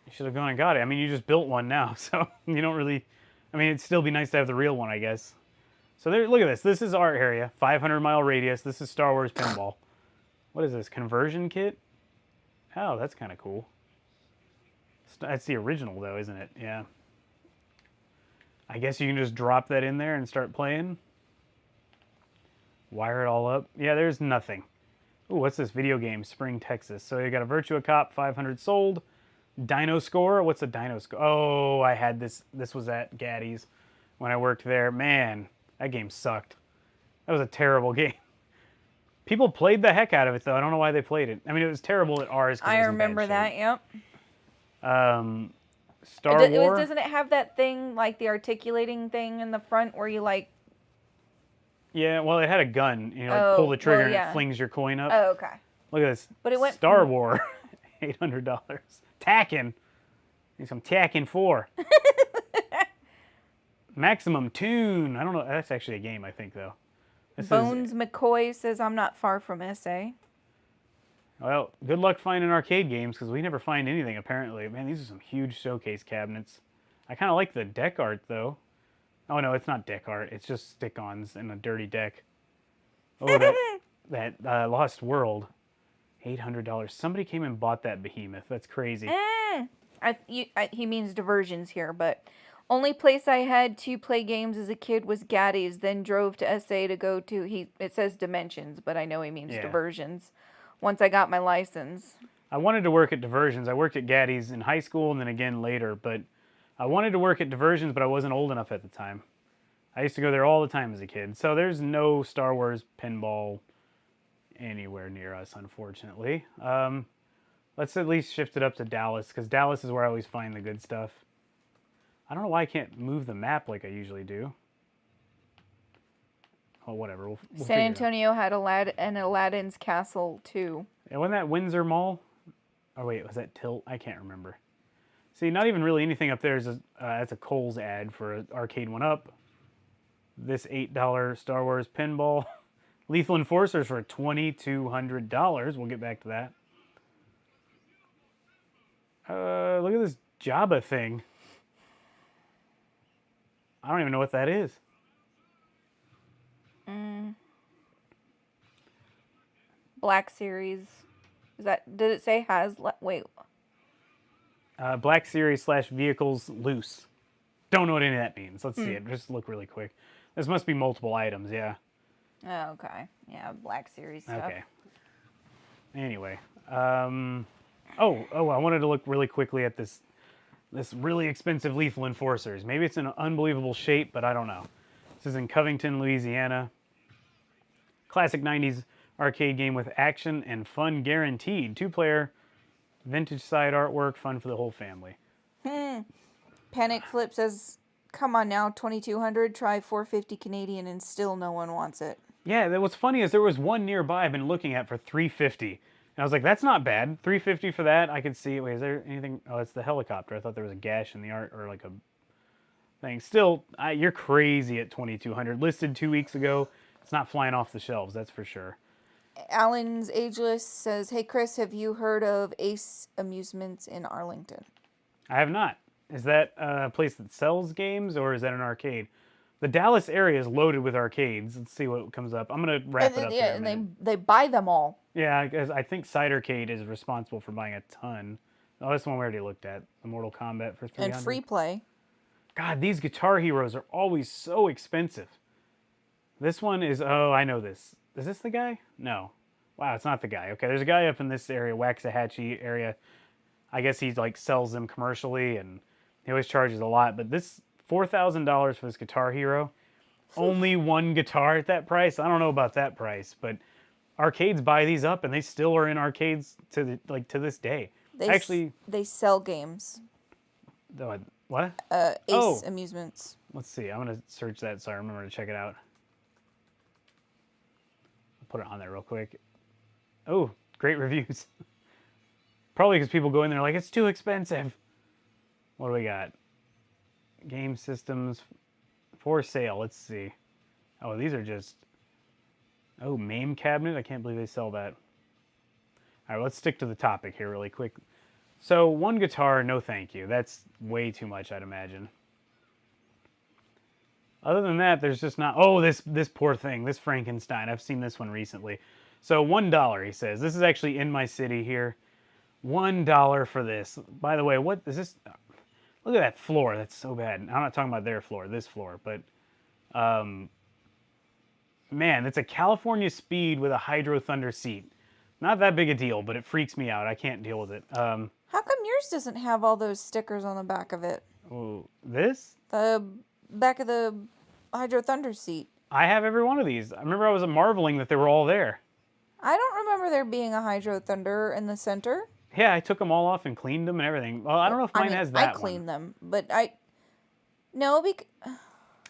You should have gone and got it. I mean, you just built one now, so you don't really. I mean, it'd still be nice to have the real one, I guess. So there, look at this. This is our area, 500-mile radius. This is Star Wars pinball. What is this? Conversion kit? Oh, that's kind of cool. That's the original, though, isn't it? Yeah. I guess you can just drop that in there and start playing. Wire it all up. Yeah, there's nothing. Ooh, what's this video game? Spring, Texas. So you got a Virtua Cop, 500 sold. Dino Score. What's a Dino Score? Oh, I had this. This was at Gaddy's when I worked there. Man, that game sucked. That was a terrible game. People played the heck out of it, though. I don't know why they played it. I mean, it was terrible at ours. I remember that. Yep. Star Wars. Doesn't it have that thing, like the articulating thing in the front where you like... Yeah, well, it had a gun. You know, like pull the trigger and it flings your coin up. Oh, okay. Look at this. But it went Star Wars, $800. Tacking. Need some Tacking 4. Maximum Tune. I don't know. That's actually a game, I think, though. Bones McCoy says, I'm not far from SA. Well, good luck finding arcade games, because we never find anything, apparently. Man, these are some huge showcase cabinets. I kind of like the deck art, though. Oh, no, it's not deck art. It's just stick-ons and a dirty deck. Oh, that Lost World. $800. Somebody came and bought that behemoth. That's crazy. He means diversions here, but only place I had to play games as a kid was Gaddy's, then drove to SA to go to, it says Dimensions, but I know he means diversions, once I got my license. I wanted to work at Diversions. I worked at Gaddy's in high school and then again later, but I wanted to work at Diversions, but I wasn't old enough at the time. I used to go there all the time as a kid. So there's no Star Wars pinball anywhere near us, unfortunately. Let's at least shift it up to Dallas, because Dallas is where I always find the good stuff. I don't know why I can't move the map like I usually do. Oh, whatever. We'll San Antonio had an Aladdin's Castle, too. Yeah, wasn't that Windsor Mall? Oh, wait, was that Tilt? I can't remember. See, not even really anything up there. That's a Kohl's ad for an Arcade 1-Up. This $8 Star Wars pinball. Lethal Enforcers for $2,200. We'll get back to that. Look at this Jabba thing. I don't even know what that is. Black Series. Did it say wait. Black Series / vehicles loose. Don't know what any of that means. Let's see it. Just look really quick. This must be multiple items, yeah. Oh, okay. Yeah, Black Series stuff. Okay. Anyway. I wanted to look really quickly at this really expensive Lethal Enforcers. Maybe it's in an unbelievable shape, but I don't know. This is in Covington, Louisiana. Classic 90s arcade game with action and fun guaranteed. 2-player, vintage side artwork, fun for the whole family. Panic Flip says, come on now, 2,200, try 450 Canadian, and still no one wants it. Yeah, what's funny is there was one nearby I've been looking at for $350. And I was like, that's not bad. $350 for that. I could see. Wait, is there anything? Oh, it's the helicopter. I thought there was a gash in the art or like a thing. Still, you're crazy at $2,200. Listed 2 weeks ago. It's not flying off the shelves, that's for sure. Alan's Ageless says, "Hey Chris, have you heard of Ace Amusements in Arlington?" I have not. Is that a place that sells games or is that an arcade? The Dallas area is loaded with arcades. Let's see what comes up. I'm gonna wrap it up here Yeah, in a and minute. they buy them all. Yeah, because I think Cidercade is responsible for buying a ton. Oh, this one we already looked at. The Mortal Kombat for And 300. free play. God, these Guitar Heroes are always so expensive. This one is, oh, I know this. Is this the guy? No. Wow, it's not the guy. Okay, there's a guy up in this area, Waxahachie area. I guess he like sells them commercially and he always charges a lot. But this $4,000 for this Guitar Hero, only one guitar at that price. I don't know about that price, but arcades buy these up and they still are in arcades to this day. Actually, They sell games. what? Ace Oh, Amusements. let's see. I'm gonna search that so I remember to check it out. I'll put it on there real quick. Oh, great reviews. Probably because people go in there like it's too expensive. What do we got? Game systems for sale. Let's see. Oh, these are just. Oh, MAME cabinet. I can't believe they sell that. All right, let's stick to the topic here really quick. So one guitar, no thank you. That's way too much, I'd imagine. Other than that, there's just not. Oh, this poor thing, this Frankenstein. I've seen this one recently. So $1, he says. This is actually in my city here. $1 for this. By the way, what is this? Look at that floor. That's so bad. I'm not talking about their floor, this floor, but man, it's a California Speed with a Hydro Thunder seat. Not that big a deal, but it freaks me out. I can't deal with it. How come yours doesn't have all those stickers on the back of it? Oh, this? The back of the Hydro Thunder seat. I have every one of these. I remember I was marveling that they were all there. I don't remember there being a Hydro Thunder in the center. Yeah, I took them all off and cleaned them and everything. Well, I don't know if mine has that I cleaned them, but no,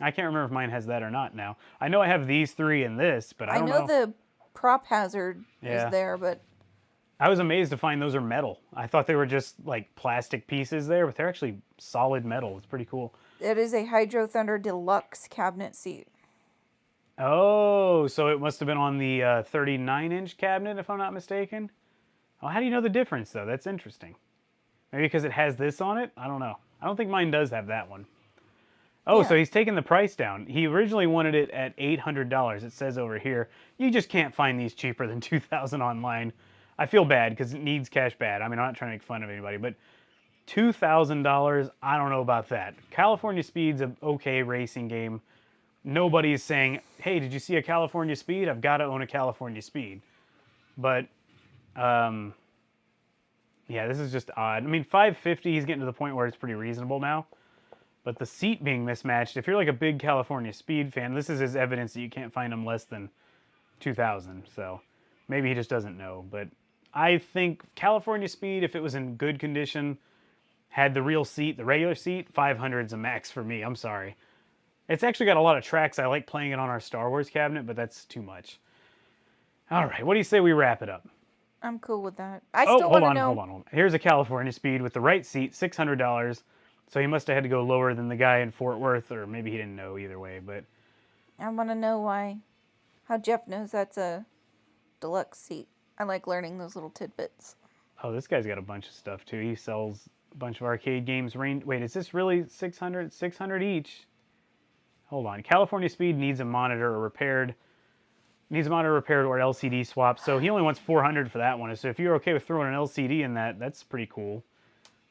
I can't remember if mine has that or not now. I know I have these three and this, but I don't know the prop hazard Yeah. is there, but I was amazed to find those are metal. I thought they were just like plastic pieces there, but they're actually solid metal. It's pretty cool. it is a Hydro Thunder Deluxe cabinet seat. Oh, so it must have been on the 39-inch cabinet, if I'm not mistaken. Oh, how do you know the difference, though? That's interesting. Maybe because it has this on it? I don't know. I don't think mine does have that one. Oh, Yeah. so he's taking the price down. He originally wanted it at $800. It says over here. You just can't find these cheaper than $2,000 online. I feel bad because it needs cash bad. I mean, I'm not trying to make fun of anybody, but $2,000, I don't know about that. California Speed's an okay racing game. Nobody's saying, hey, did you see a California Speed? I've got to own a California Speed. But, yeah, this is just odd. I mean, $550, he's getting to the point where it's pretty reasonable now. But the seat being mismatched, if you're like a big California Speed fan, this is his evidence that you can't find them less than $2,000. So maybe he just doesn't know. But I think California Speed, if it was in good condition, had the real seat, the regular seat, 500 is a max for me. I'm sorry. It's actually got a lot of tracks. I like playing it on our Star Wars cabinet, but that's too much. All right, what do you say we wrap it up? I'm cool with that. I still want to know. Hold on. Here's a California Speed with the right seat, $600. So he must have had to go lower than the guy in Fort Worth, or maybe he didn't know either way. But I want to know how Jeff knows that's a deluxe seat. I like learning those little tidbits. oh, this guy's got a bunch of stuff too. He sells a bunch of arcade games. Wait, is this really 600? 600 each. Hold on. California Speed needs a monitor or repaired. Needs a monitor repaired or LCD swap. So he only wants 400 for that one. So if you're okay with throwing an LCD in that, that's pretty cool.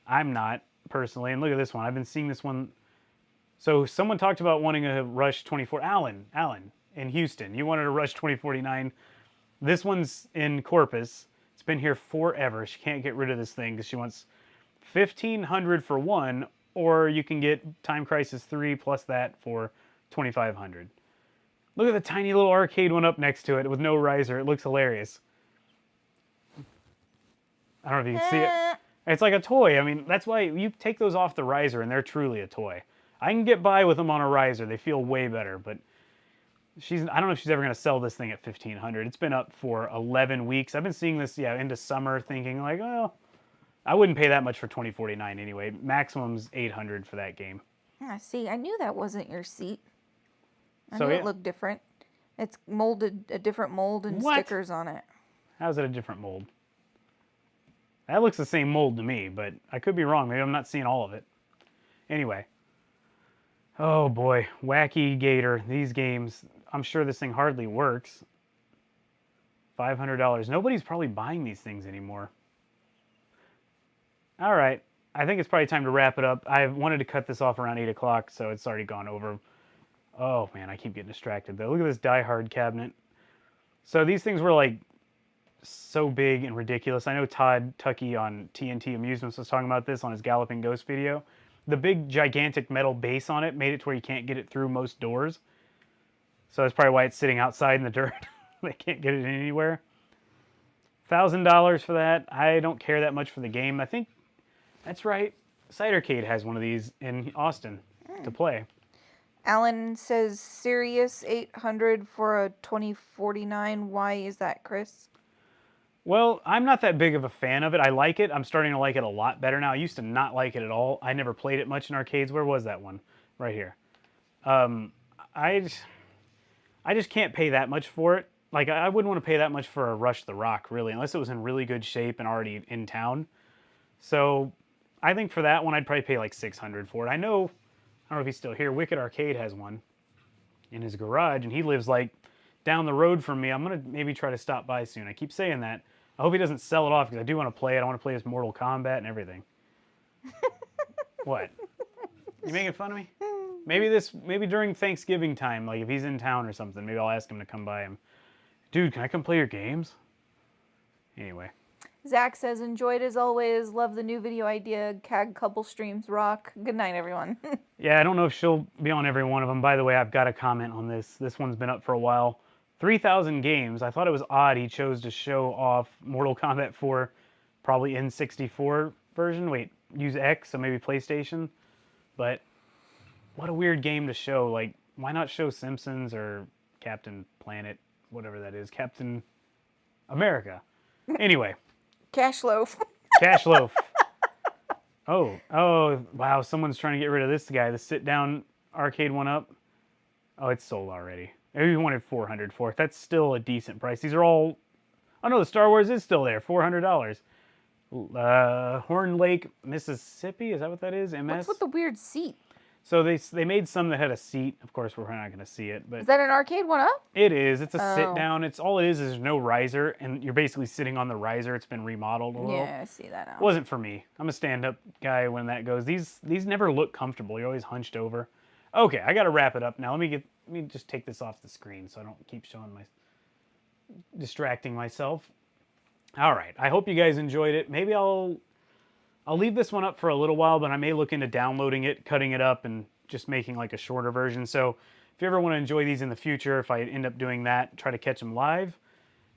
I'm not personally. And look at this one. I've been seeing this one. So someone talked about wanting a Rush 24. Alan in Houston. You wanted a Rush 2049. This one's in Corpus. It's been here forever. She can't get rid of this thing because she wants 1,500 for one, or you can get Time Crisis 3 plus that for 2,500. Look at the tiny little arcade one up next to it with no riser. It looks hilarious. I don't know if you can see it. It's like a toy. I mean, that's why you take those off the riser and they're truly a toy. I can get by with them on a riser. They feel way better, but I don't know if she's ever going to sell this thing at 1,500. It's been up for 11 weeks. I've been seeing this, into summer thinking like, well, I wouldn't pay that much for 2049 anyway. Maximum's 800 for that game. See, I knew that wasn't your seat. I So, knew yeah. it looked different. It's molded, a different mold and What? stickers on it. How's it a different mold? That looks the same mold to me, but I could be wrong. Maybe I'm not seeing all of it. Anyway. Oh boy, Wacky Gator. These games, I'm sure this thing hardly works. $500. Nobody's probably buying these things anymore. All right. I think it's probably time to wrap it up. I wanted to cut this off around 8 o'clock, so it's already gone over. Oh man, I keep getting distracted though. Look at this Die Hard cabinet. So these things were like so big and ridiculous. I know Todd Tuckey on TNT Amusements was talking about this on his Galloping Ghost video. The big gigantic metal base on it made it to where you can't get it through most doors. So that's probably why it's sitting outside in the dirt. They can't get it anywhere. $1,000 for that. I don't care that much for the game. I think that's right. Cidercade has one of these in Austin to play. Alan says Sirius 800 for a 2049. Why is that, Chris? Well, I'm not that big of a fan of it. I like it. I'm starting to like it a lot better now. I used to not like it at all. I never played it much in arcades. Where was that one? Right here. I just can't pay that much for it. Like, I wouldn't want to pay that much for a Rush the Rock, really, unless it was in really good shape and already in town. So I think for that one, I'd probably pay like $600 for it. I don't know if he's still here. Wicked Arcade has one in his garage, and he lives like down the road from me. I'm going to maybe try to stop by soon. I keep saying that. I hope he doesn't sell it off because I do want to play it. I want to play as Mortal Kombat and everything. What? You making fun of me? Maybe during Thanksgiving time, like if he's in town or something, maybe I'll ask him to come by him. Dude, can I come play your games? Anyway. Zach says, enjoyed as always. Love the new video idea. CAG couple streams rock. Good night, everyone. Yeah, I don't know if she'll be on every one of them. By the way, I've got a comment on this. This one's been up for a while. 3,000 games. I thought it was odd he chose to show off Mortal Kombat 4, probably N64 version. Wait, use X, so maybe PlayStation. But what a weird game to show. Like, why not show Simpsons or Captain Planet, whatever that is, Captain America. Anyway. Cash Loaf. Cash Loaf. Oh, wow, someone's trying to get rid of this guy, the sit-down arcade one-up. Oh, it's sold already. Maybe we wanted $400 for it. That's still a decent price. These are all... Oh, no, the Star Wars is still there. $400. Horn Lake, Mississippi. Is that what that is? MS? What's with the weird seat? So they made some that had a seat. Of course, we're not going to see it. But is that an arcade one-up? It is. It's a sit-down. It's all it is there's no riser, and you're basically sitting on the riser. It's been remodeled a little. Yeah, I see that now. Wasn't for me. I'm a stand-up guy when that goes. These never look comfortable. You're always hunched over. Okay, I got to wrap it up now. Let me just take this off the screen so I don't keep distracting myself. All right. I hope you guys enjoyed it. Maybe I'll leave this one up for a little while, but I may look into downloading it, cutting it up, and just making like a shorter version. So if you ever want to enjoy these in the future, if I end up doing that, try to catch them live.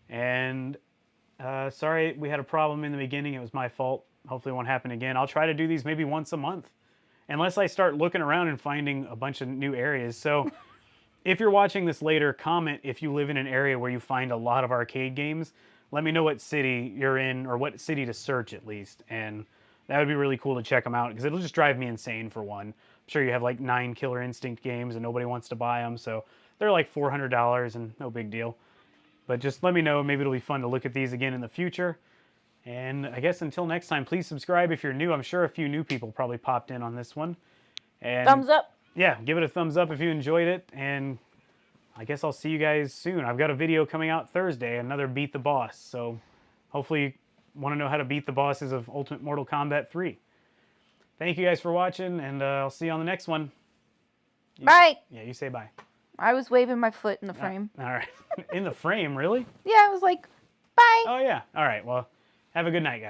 And sorry we had a problem in the beginning. It was my fault. Hopefully it won't happen again. I'll try to do these maybe once a month, unless I start looking around and finding a bunch of new areas. So if you're watching this later, comment if you live in an area where you find a lot of arcade games. Let me know what city you're in, or what city to search at least. And that would be really cool to check them out, because it'll just drive me insane for one. I'm sure you have like 9 Killer Instinct games and nobody wants to buy them, so they're like $400 and no big deal. But just let me know. Maybe it'll be fun to look at these again in the future. And I guess until next time, please subscribe if you're new. I'm sure a few new people probably popped in on this one. And thumbs up. Yeah, give it a thumbs up if you enjoyed it. And I guess I'll see you guys soon. I've got a video coming out Thursday, another Beat the Boss. So hopefully you want to know how to beat the bosses of Ultimate Mortal Kombat 3. Thank you guys for watching, and I'll see you on the next one. Bye. Yeah, you say bye. I was waving my foot in the frame. All right. In the frame, really? Yeah, I was like, bye. Oh, yeah. All right. Well, have a good night, guys.